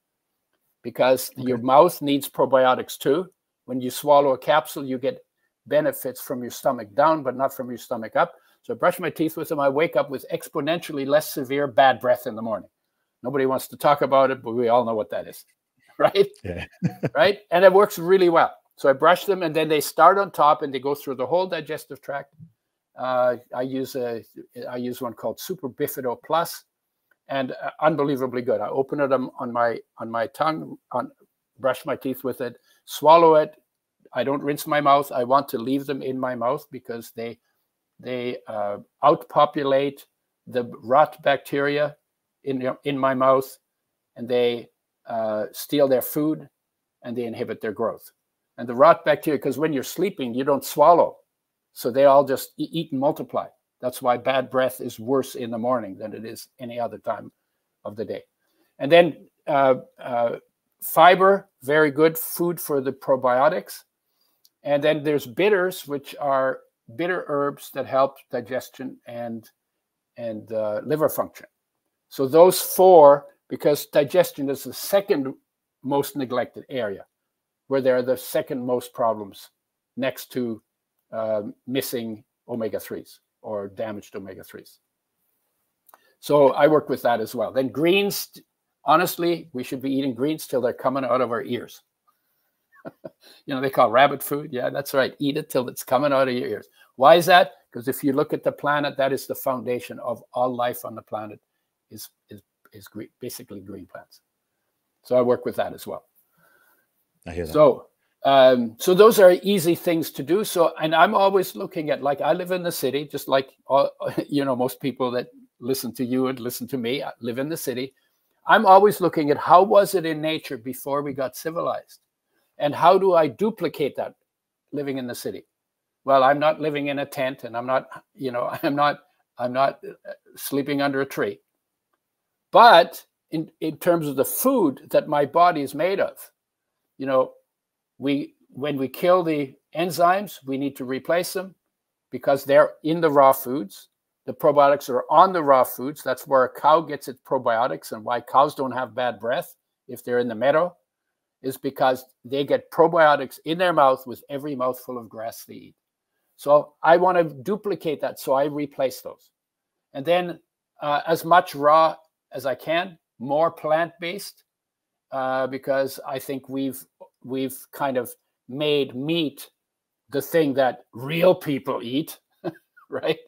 because your mouth needs probiotics too. When you swallow a capsule, you get benefits from your stomach down, but not from your stomach up. So I brush my teeth with them. I wake up with exponentially less severe bad breath in the morning. Nobody wants to talk about it, but we all know what that is, right? Yeah. Right? And it works really well. So I brush them, and then they start on top, and they go through the whole digestive tract. I use one called Super Bifido Plus, and unbelievably good. I open it on my tongue, brush my teeth with it, swallow it. I don't rinse my mouth. I want to leave them in my mouth because they outpopulate the rot bacteria in my mouth, and they steal their food, and they inhibit their growth. And the rot bacteria, because when you're sleeping, you don't swallow. So they all just eat and multiply. That's why bad breath is worse in the morning than it is any other time of the day. And then fiber, very good food for the probiotics. And then there's bitters, which are bitter herbs that help digestion and liver function. So those four, because digestion is the second most neglected area, where there are the second most problems next to missing omega-3s or damaged omega-3s. So I work with that as well. Then greens, honestly, we should be eating greens till they're coming out of our ears. They call rabbit food. Yeah, that's right. Eat it till it's coming out of your ears. Why is that? Because if you look at the planet, that is the foundation of all life on the planet is green, basically green plants. So I work with that as well. I hear that. So those are easy things to do. So, and I'm always looking at, like, I live in the city, just like most people that listen to you and listen to me, I live in the city. I'm always looking at how was it in nature before we got civilized, and how do I duplicate that living in the city? Well, I'm not living in a tent, and I'm not sleeping under a tree. But in terms of the food that my body is made of, when we kill the enzymes, we need to replace them because they're in the raw foods. The probiotics are on the raw foods. That's where a cow gets its probiotics, and why cows don't have bad breath if they're in the meadow is because they get probiotics in their mouth with every mouthful of grass they eat. So I want to duplicate that, so I replace those. And then as much raw as I can, more plant-based, because I think we've kind of made meat the thing that real people eat, right?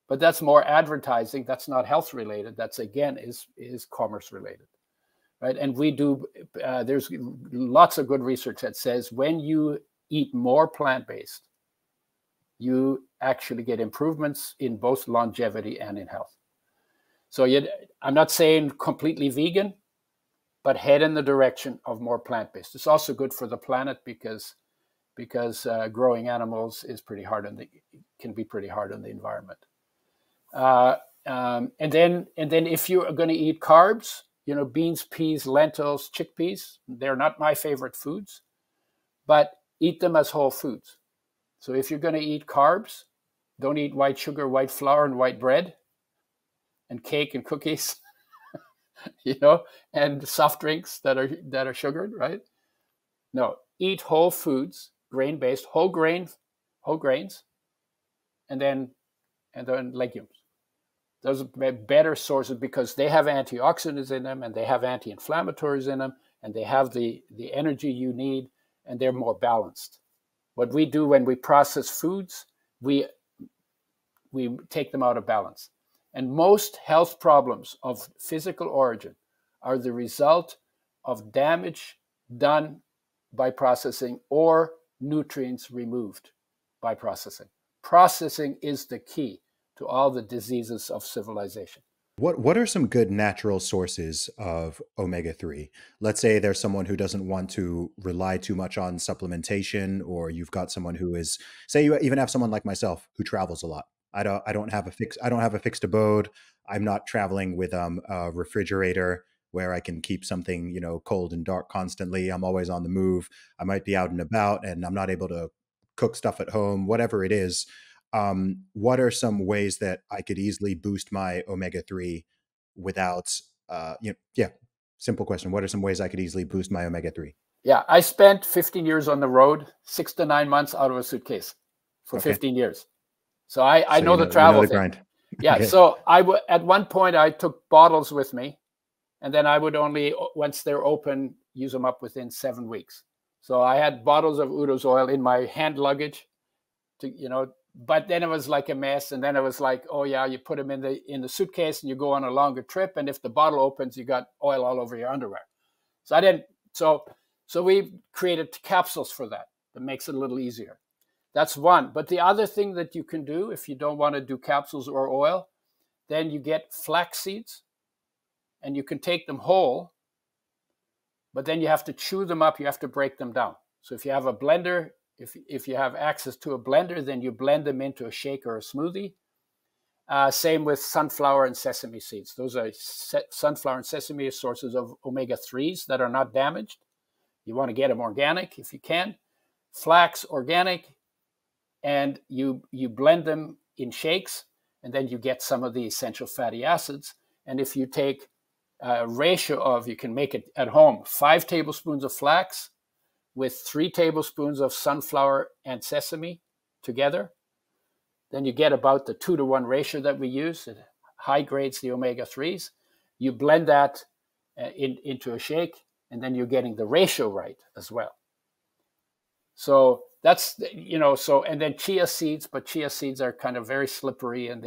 But that's more advertising. That's not health related. That's, again, is commerce related, right? And we do, there's lots of good research that says when you eat more plant-based, you actually get improvements in both longevity and in health. So I'm not saying completely vegan, but head in the direction of more plant-based. It's also good for the planet because growing animals is pretty hard can be pretty hard on the environment. And then if you are going to eat carbs, beans, peas, lentils, chickpeas, they're not my favorite foods, but eat them as whole foods. So if you're going to eat carbs, don't eat white sugar, white flour, and white bread, and cake and cookies, and soft drinks that are sugared, right? No, eat whole foods, grain-based, whole grains, and then legumes. Those are better sources because they have antioxidants in them, and they have anti-inflammatories in them, and they have the energy you need, and they're more balanced. What we do when we process foods, we take them out of balance. And most health problems of physical origin are the result of damage done by processing or nutrients removed by processing. Processing is the key to all the diseases of civilization. What are some good natural sources of omega-3? Let's say there's someone who doesn't want to rely too much on supplementation, or you've got someone who is, say you even have someone like myself who travels a lot. I don't have a fixed abode. I'm not traveling with a refrigerator where I can keep something, cold and dark constantly. I'm always on the move. I might be out and about and I'm not able to cook stuff at home, whatever it is. What are some ways that I could easily boost my omega-3 without, simple question. What are some ways I could easily boost my omega-3? Yeah, I spent 15 years on the road, 6 to 9 months out of a suitcase for 15 years. So I know the travel thing. Grind. Yeah, okay. So at one point I took bottles with me, and then I would only, once they're open, use them up within 7 weeks. So I had bottles of Udo's oil in my hand luggage but then it was like a mess. And then it was like, oh yeah, you put them in the suitcase and you go on a longer trip. And if the bottle opens, you got oil all over your underwear. So we created capsules for that makes it a little easier. That's one. But the other thing that you can do, if you don't want to do capsules or oil, then you get flax seeds and you can take them whole, but then you have to chew them up. You have to break them down. So if you have a blender, if you have access to a blender, then you blend them into a shake or a smoothie. Same with sunflower and sesame seeds. Those are sunflower and sesame sources of omega-3s that are not damaged. You want to get them organic if you can. Flax, organic, and you blend them in shakes, and then you get some of the essential fatty acids. And if you take a ratio of, you can make it at home, 5 tablespoons of flax with 3 tablespoons of sunflower and sesame together, then you get about the 2-to-1 ratio that we use. It high grades the omega-3s. You blend that into a shake, and then you're getting the ratio right as well. So that's, and then chia seeds, but chia seeds are kind of very slippery, and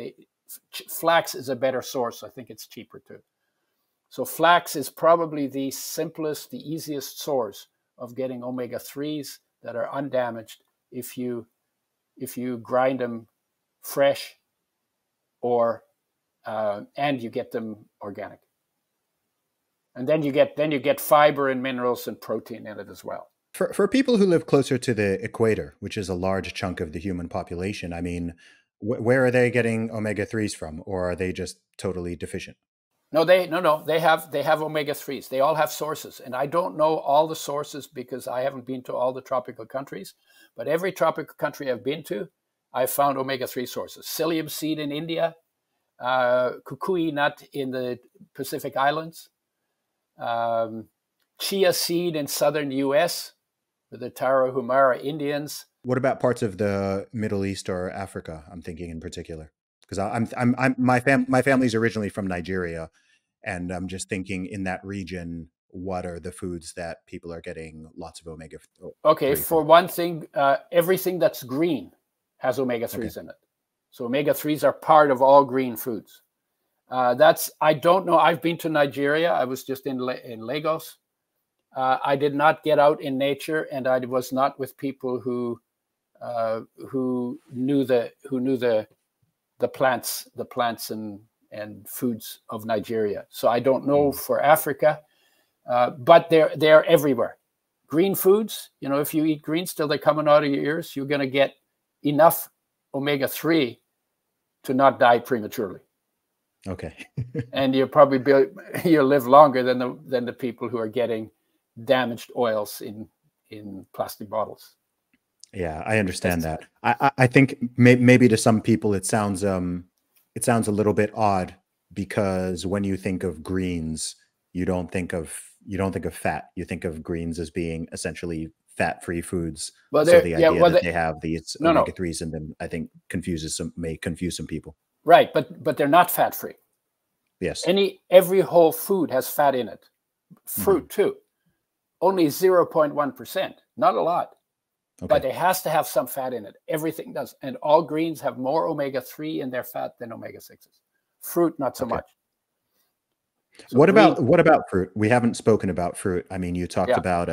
flax is a better source. I think it's cheaper too. So flax is probably the simplest, the easiest source of getting omega-3s that are undamaged if you grind them fresh, or and you get them organic. And then you get fiber and minerals and protein in it as well. For people who live closer to the equator, which is a large chunk of the human population, I mean, where are they getting omega-3s from, or are they just totally deficient? No, they have omega-3s. They all have sources, and I don't know all the sources because I haven't been to all the tropical countries. But every tropical country I've been to, I've found omega-3 sources. Psyllium seed in India, kukui nut in the Pacific Islands, chia seed in southern U.S. with the Tarahumara Indians. What about parts of the Middle East or Africa? I'm thinking in particular, because my family's originally from Nigeria, and I'm just thinking in that region, what are the foods that people are getting lots of omega? Okay, for one thing, everything that's green has omega-3s in it. So omega-3s are part of all green foods. I don't know. I've been to Nigeria. I was just in Lagos. I did not get out in nature, and I was not with people who knew the plants and foods of Nigeria. So I don't know for Africa, but they're everywhere. Green foods, if you eat greens till they're coming out of your ears, you're going to get enough omega-3 to not die prematurely. Okay. And you'll live longer than the people who are getting damaged oils in plastic bottles. Yeah, I understand that. I think maybe to some people it sounds a little bit odd, because when you think of greens, you don't think of fat. You think of greens as being essentially fat-free foods. Well, so the idea that they have these omega-3s in them, I think may confuse some people. Right, but they're not fat-free. Yes. Every whole food has fat in it. Fruit too. Only 0.1%. Not a lot. Okay. But it has to have some fat in it. Everything does. And all greens have more omega-3 in their fat than omega-6s. Fruit, not so much. So what about fruit? We haven't spoken about fruit. I mean, you talked about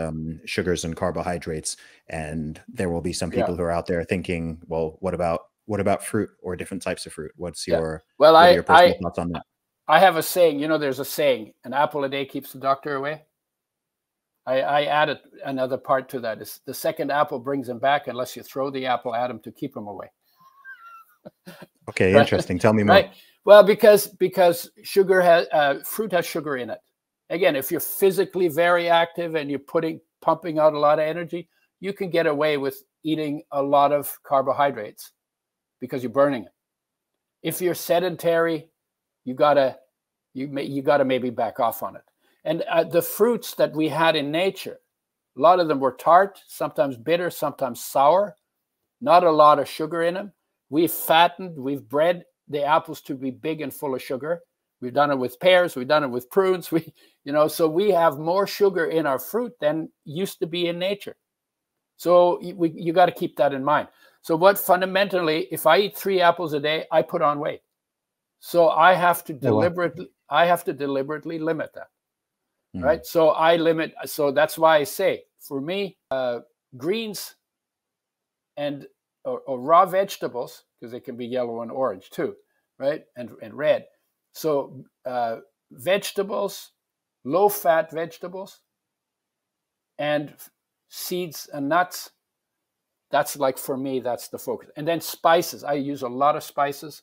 sugars and carbohydrates, and there will be some people who are out there thinking, well, what about fruit or different types of fruit? What's your personal thoughts on that? I have a saying, there's a saying, an apple a day keeps the doctor away. I added another part to that. Is the second apple brings him back unless you throw the apple at him to keep him away. Okay, right? Interesting. Tell me more. Right. Well, because fruit has sugar in it. Again, if you're physically very active and you're pumping out a lot of energy, you can get away with eating a lot of carbohydrates because you're burning it. If you're sedentary, you gotta maybe back off on it. And the fruits that we had in nature, a lot of them were tart, sometimes bitter, sometimes sour, not a lot of sugar in them. We've bred the apples to be big and full of sugar. We've done it with pears, we've done it with prunes. So we have more sugar in our fruit than used to be in nature. So you got to keep that in mind. So fundamentally, if I eat 3 apples a day, I put on weight. So I have to deliberately limit that. Right. So so that's why I say, for me, greens or raw vegetables, because they can be yellow and orange too, right? And red. So vegetables, low-fat vegetables, and seeds and nuts, that's for me, that's the focus. And then spices. I use a lot of spices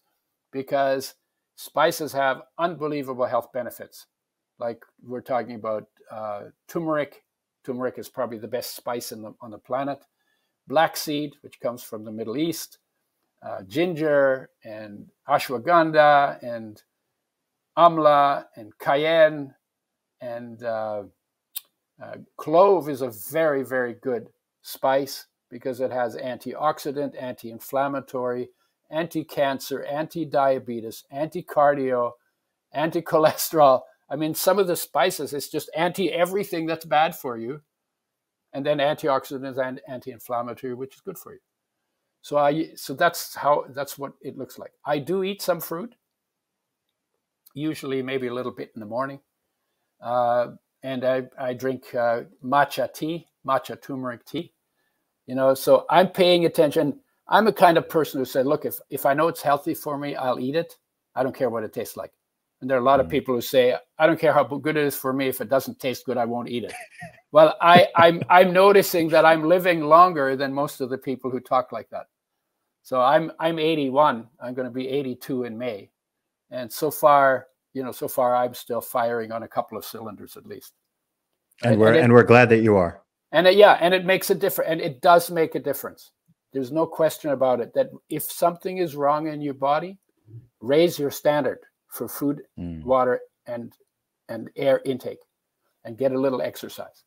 because spices have unbelievable health benefits. Like we're talking about turmeric. Turmeric is probably the best spice on the planet. Black seed, which comes from the Middle East. Ginger and ashwagandha and amla and cayenne and clove is a very, very good spice because it has antioxidant, anti-inflammatory, anti-cancer, anti-diabetes, anti-cardio, anti-cholesterol. I mean, some of the spices, it's just anti-everything that's bad for you. And then antioxidants and anti-inflammatory, which is good for you. So that's what it looks like. I do eat some fruit, usually maybe a little bit in the morning. And I drink matcha turmeric tea. So I'm paying attention. I'm a kind of person who said, look, if I know it's healthy for me, I'll eat it. I don't care what it tastes like. And there are a lot of people who say, I don't care how good it is for me. If it doesn't taste good, I won't eat it. Well, I'm noticing that I'm living longer than most of the people who talk like that. So I'm 81. I'm going to be 82 in May. And so far I'm still firing on a couple of cylinders at least. And we're glad that you are. And it makes a difference. And it does make a difference. There's no question about it that if something is wrong in your body, raise your standard for food, water, and air intake, and get a little exercise.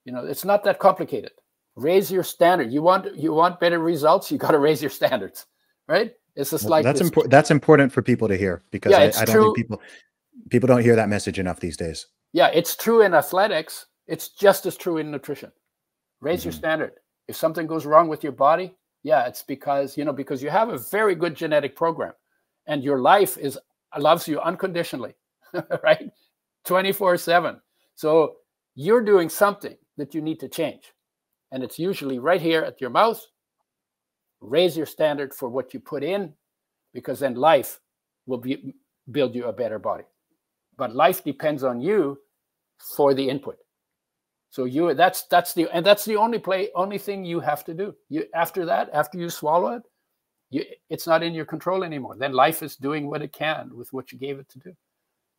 It's not that complicated. Raise your standard. You want better results, you got to raise your standards, right? It's just like that's important for people to hear, because I don't think people don't hear that message enough these days. Yeah, it's true in athletics. It's just as true in nutrition. Raise your standard. If something goes wrong with your body, it's because you have a very good genetic program, and your life loves you unconditionally, right? 24/7. So you're doing something that you need to change. And it's usually right here at your mouth. Raise your standard for what you put in, because then life will build you a better body. But life depends on you for the input. So that's the only thing you have to do. After you swallow it, it's not in your control anymore. Then life is doing what it can with what you gave it to do.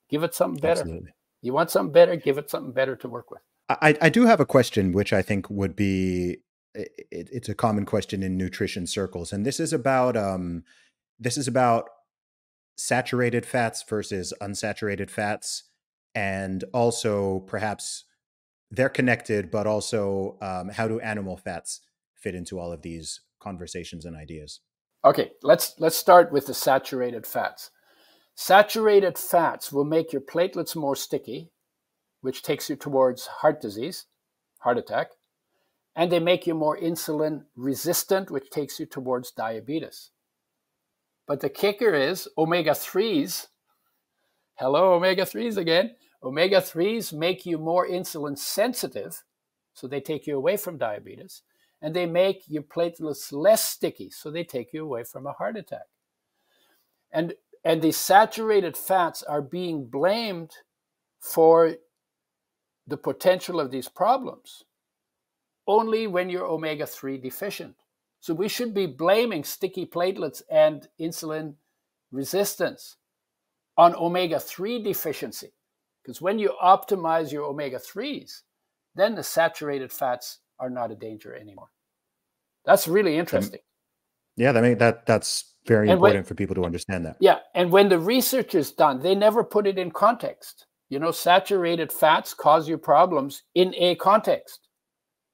Give it something better. Absolutely. You want something better, give it something better to work with. I do have a question, which I think would be, it's a common question in nutrition circles. And this is about saturated fats versus unsaturated fats. And also perhaps they're connected, but also how do animal fats fit into all of these conversations and ideas? Okay, let's start with the saturated fats. Saturated fats will make your platelets more sticky, which takes you towards heart disease, heart attack. And they make you more insulin resistant, which takes you towards diabetes. But the kicker is omega-3s. Hello, omega-3s again. Omega-3s make you more insulin sensitive, so they take you away from diabetes. And they make your platelets less sticky, so they take you away from a heart attack. And the saturated fats are being blamed for the potential of these problems only when you're omega-3 deficient. So we should be blaming sticky platelets and insulin resistance on omega-3 deficiency. Because when you optimize your omega-3s, then the saturated fats are not a danger anymore. That's really interesting. Yeah, that's very important for people to understand that. Yeah, and when the research is done, they never put it in context. Saturated fats cause you problems in a context.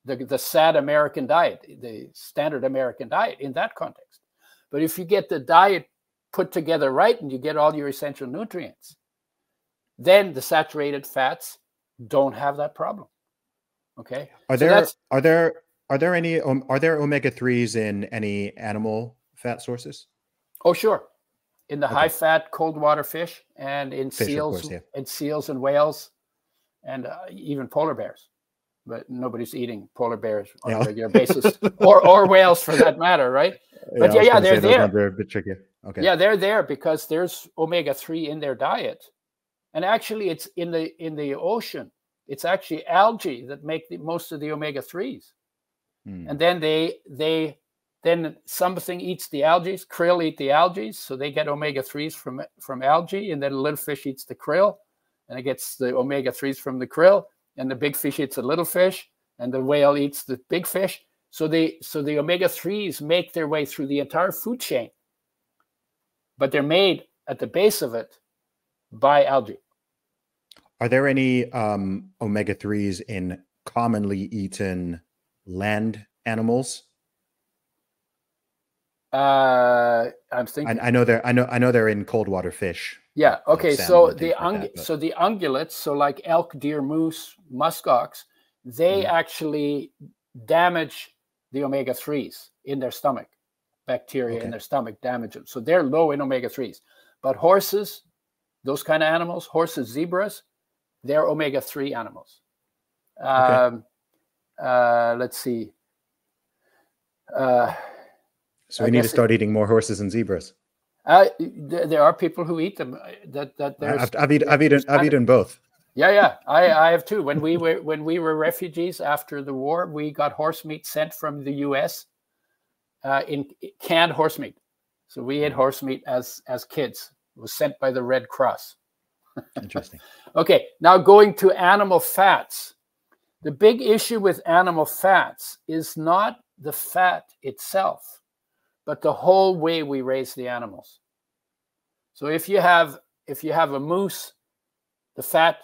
The sad American diet, the standard American diet, in that context. But if you get the diet put together right and you get all your essential nutrients, then the saturated fats don't have that problem. Okay. Are there omega-3s in any animal fat sources? Oh, sure. In the high-fat cold water fish, and in seals, course, yeah. and seals and whales, and even polar bears. But nobody's eating polar bears on a regular basis, or whales for that matter, right? But they're there. Those are a bit tricky. Okay. Yeah, they're there because there's omega-3 in their diet, and actually, it's in the ocean. It's actually algae that make most of the omega-3s, and then they Then something eats the algae. Krill eat the algae, so they get omega-3s from algae, and then a little fish eats the krill, and it gets the omega-3s from the krill, and the big fish eats the little fish, and the whale eats the big fish. So the omega-3s make their way through the entire food chain, but they're made at the base of it by algae. Are there any omega-3s in commonly eaten land animals? I'm thinking. I know they're in cold water fish. Yeah. Okay. Like So the ungulates, so like elk, deer, moose, muskox, they actually damage the omega-3s in their stomach. Bacteria in their stomach damage them. So they're low in omega-3s. But horses, those kind of animals, horses, zebras, they're omega-3 animals. Let's see. So we need to start eating more horses and zebras. There are people who eat them. I've eaten both. Yeah, I have too. When we were refugees after the war, we got horse meat sent from the U.S. In canned horse meat. So we ate horse meat as kids. It was sent by the Red Cross. Interesting. Okay, now going to animal fats. The big issue with animal fats is not the fat itself, but the whole way we raise the animals. So if you have a moose, the fat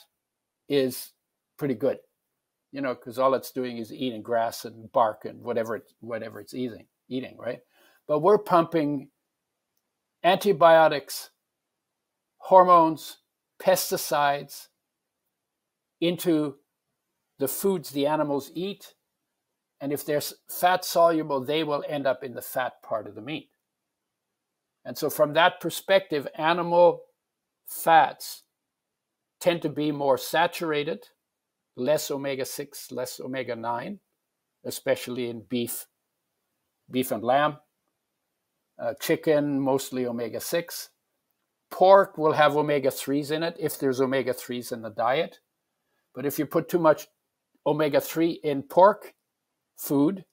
is pretty good, because all it's doing is eating grass and bark and whatever it's eating, right? But we're pumping antibiotics, hormones, pesticides into the foods the animals eat. And if they're fat soluble, they will end up in the fat part of the meat. And so from that perspective, animal fats tend to be more saturated, less omega-6, less omega-9, especially in beef and lamb. Chicken, mostly omega-6. Pork will have omega-3s in it if there's omega-3s in the diet. But if you put too much omega-3 in pork food,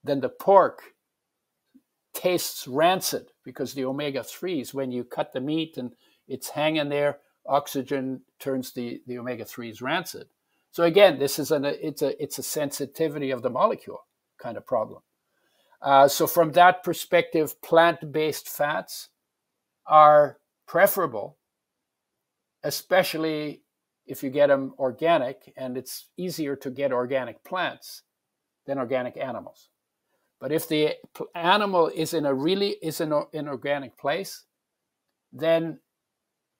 then the pork tastes rancid because the omega-3s, when you cut the meat and it's hanging there, oxygen turns the omega-3s rancid. So again, this is it's a sensitivity of the molecule kind of problem. So from that perspective, plant-based fats are preferable, especially if you get them organic, and it's easier to get organic plants than organic animals. But if the animal is in an inorganic place, then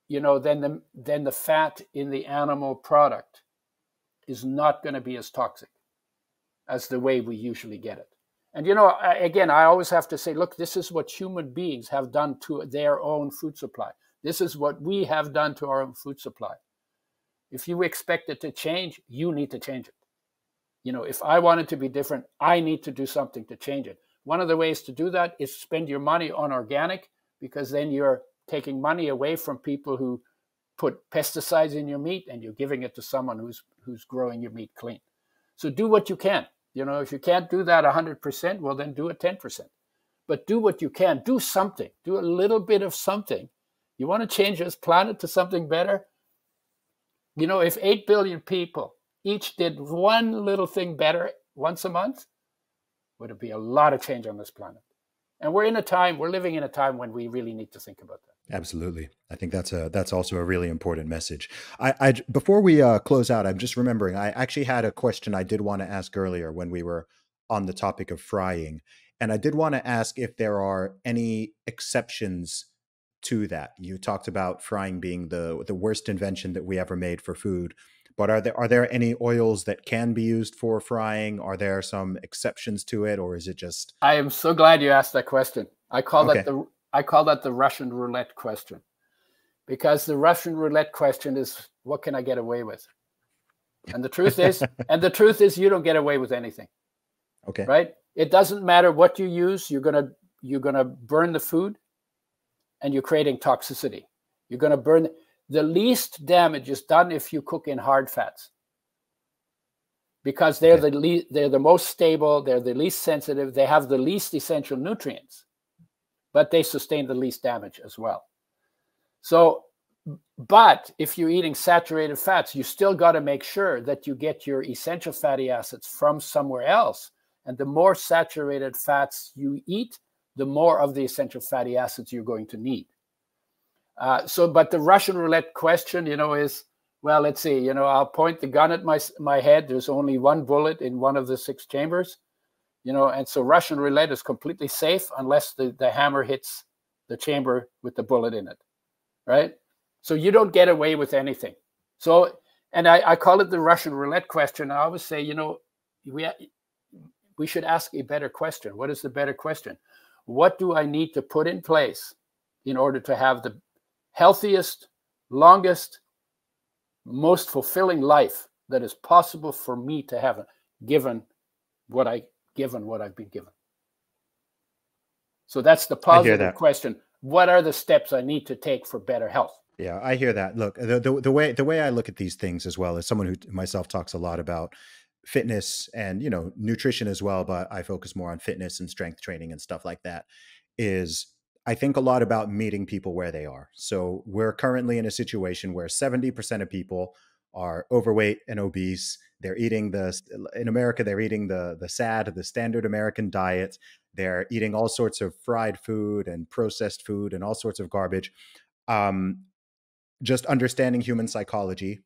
the fat in the animal product is not going to be as toxic as the way we usually get it. And again, I always have to say, look, this is what human beings have done to their own food supply. This is what we have done to our own food supply. If you expect it to change, you need to change it. If I want it to be different, I need to do something to change it. One of the ways to do that is spend your money on organic, because then you're taking money away from people who put pesticides in your meat, and you're giving it to someone who's growing your meat clean. So do what you can. If you can't do that 100%, well, then do it 10%. But do what you can. Do something. Do a little bit of something. You want to change this planet to something better? If 8 billion people each did one little thing better once a month, would it be a lot of change on this planet? And we're living in a time when we really need to think about that. Absolutely. I think that's also a really important message. I before we close out, I'm just remembering, I actually had a question I did want to ask earlier when we were on the topic of frying. And I did want to ask if there are any exceptions to that. You talked about frying being the worst invention that we ever made for food. But are there any oils that can be used for frying? Are there some exceptions to it, or is it just? I am so glad you asked that question. I call that the Russian roulette question, because the Russian roulette question is, what can I get away with? And the truth is, you don't get away with anything. Okay. Right? It doesn't matter what you use. You're gonna burn the food, and you're creating toxicity. You're gonna burn. The least damage is done if you cook in hard fats. because they're they're the most stable, they're the least sensitive, they have the least essential nutrients, but they sustain the least damage as well. So, but if you're eating saturated fats, you still got to make sure that you get your essential fatty acids from somewhere else. And the more saturated fats you eat, the more of the essential fatty acids you're going to need. But the Russian roulette question, is, well, let's see, I'll point the gun at my head. There's only one bullet in one of the 6 chambers, and so Russian roulette is completely safe unless the hammer hits the chamber with the bullet in it, right? So you don't get away with anything. So, and I call it the Russian roulette question. I always say, we should ask a better question. What is the better question? What do I need to put in place in order to have the healthiest, longest, most fulfilling life that is possible for me to have, given what I've been given? So that's the positive question. What are the steps I need to take for better health? Yeah, I hear that. Look, the way I look at these things as well, as someone who myself talks a lot about fitness and nutrition as well, but I focus more on fitness and strength training and stuff like that, is I think a lot about meeting people where they are. So we're currently in a situation where 70% of people are overweight and obese. They're eating in America, they're eating the SAD, the standard American diet. They're eating all sorts of fried food and processed food and all sorts of garbage. Just understanding human psychology,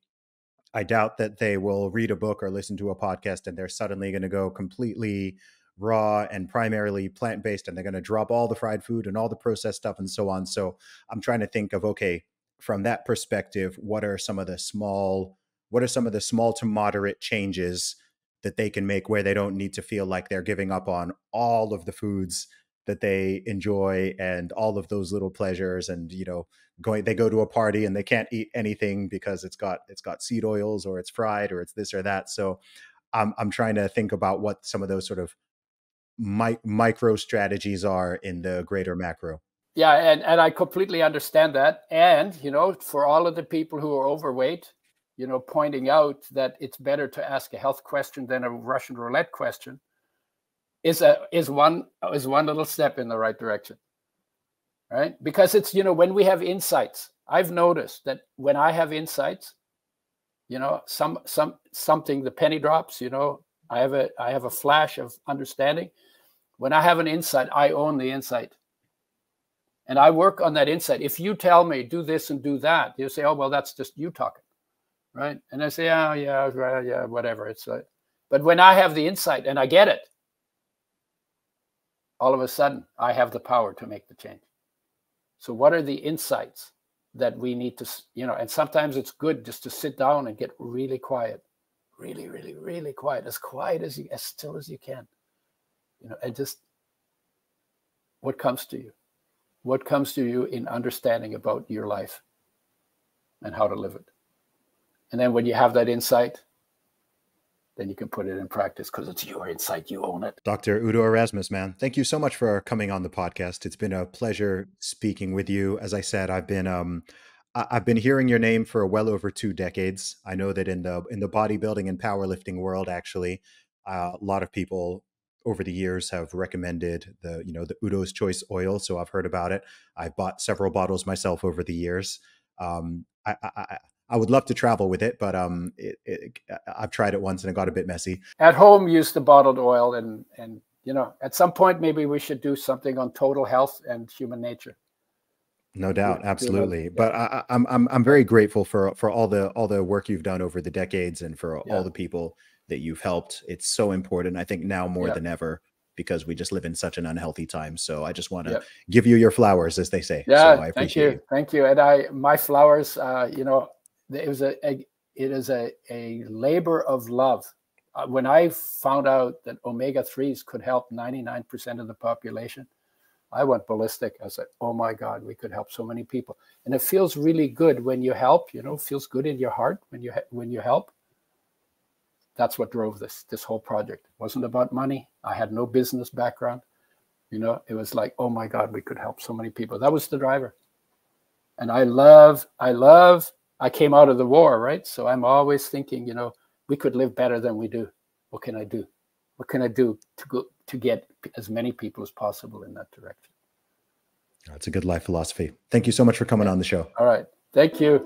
I doubt that they will read a book or listen to a podcast and they're suddenly going to go completely raw and primarily plant-based, and they're going to drop all the fried food and all the processed stuff and so on. So I'm trying to think of, okay, from that perspective, what are some of the small to moderate changes that they can make where they don't need to feel like they're giving up on all of the foods that they enjoy and all of those little pleasures, and they go to a party and they can't eat anything because it's got seed oils or it's fried or it's this or that. So I'm trying to think about what some of those sort of micro strategies are in the greater macro. Yeah, and I completely understand that. And for all of the people who are overweight, pointing out that it's better to ask a health question than a Russian roulette question is one little step in the right direction, right? Because it's when we have insights, I've noticed that when I have insights, something, the penny drops. I have a flash of understanding. When I have an insight, I own the insight, and I work on that insight. If you tell me do this and do that, you say, oh well, that's just you talking, right? And I say, oh yeah, whatever. It's but when I have the insight and I get it, all of a sudden, I have the power to make the change. So what are the insights that we need to, and sometimes it's good just to sit down and get really quiet, really, really, really quiet, as still as you can, and just what comes to you in understanding about your life and how to live it. And then when you have that insight, then you can put it in practice because it's your insight. You own it. Dr. Udo Erasmus, man, thank you so much for coming on the podcast. It's been a pleasure speaking with you. As I said, I've been hearing your name for well over 2 decades. I know that in the bodybuilding and powerlifting world, actually, a lot of people over the years have recommended the Udo's Choice oil. So I've heard about it. I've bought several bottles myself over the years. I would love to travel with it, but I've tried it once and it got a bit messy. At home, use the bottled oil, and at some point maybe we should do something on total health and human nature. No doubt, absolutely. But I'm very grateful for all the work you've done over the decades and for all the people that you've helped. It's so important, I think, now more than ever, because we just live in such an unhealthy time. So I just want to give you your flowers, as they say. Yeah, so I appreciate you. Thank you. And my flowers, it is a labor of love. When I found out that omega-3s could help 99% of the population, I went ballistic. I said, oh my God, we could help so many people. And it feels really good when you help, feels good in your heart when you help. That's what drove this whole project. It wasn't about money. I had no business background. It was like, oh my God, we could help so many people. That was the driver. And I came out of the war, right? So I'm always thinking, we could live better than we do. what can I do? What can I do to get as many people as possible in that direction? That's a good life philosophy. Thank you so much for coming on the show. All right. Thank you.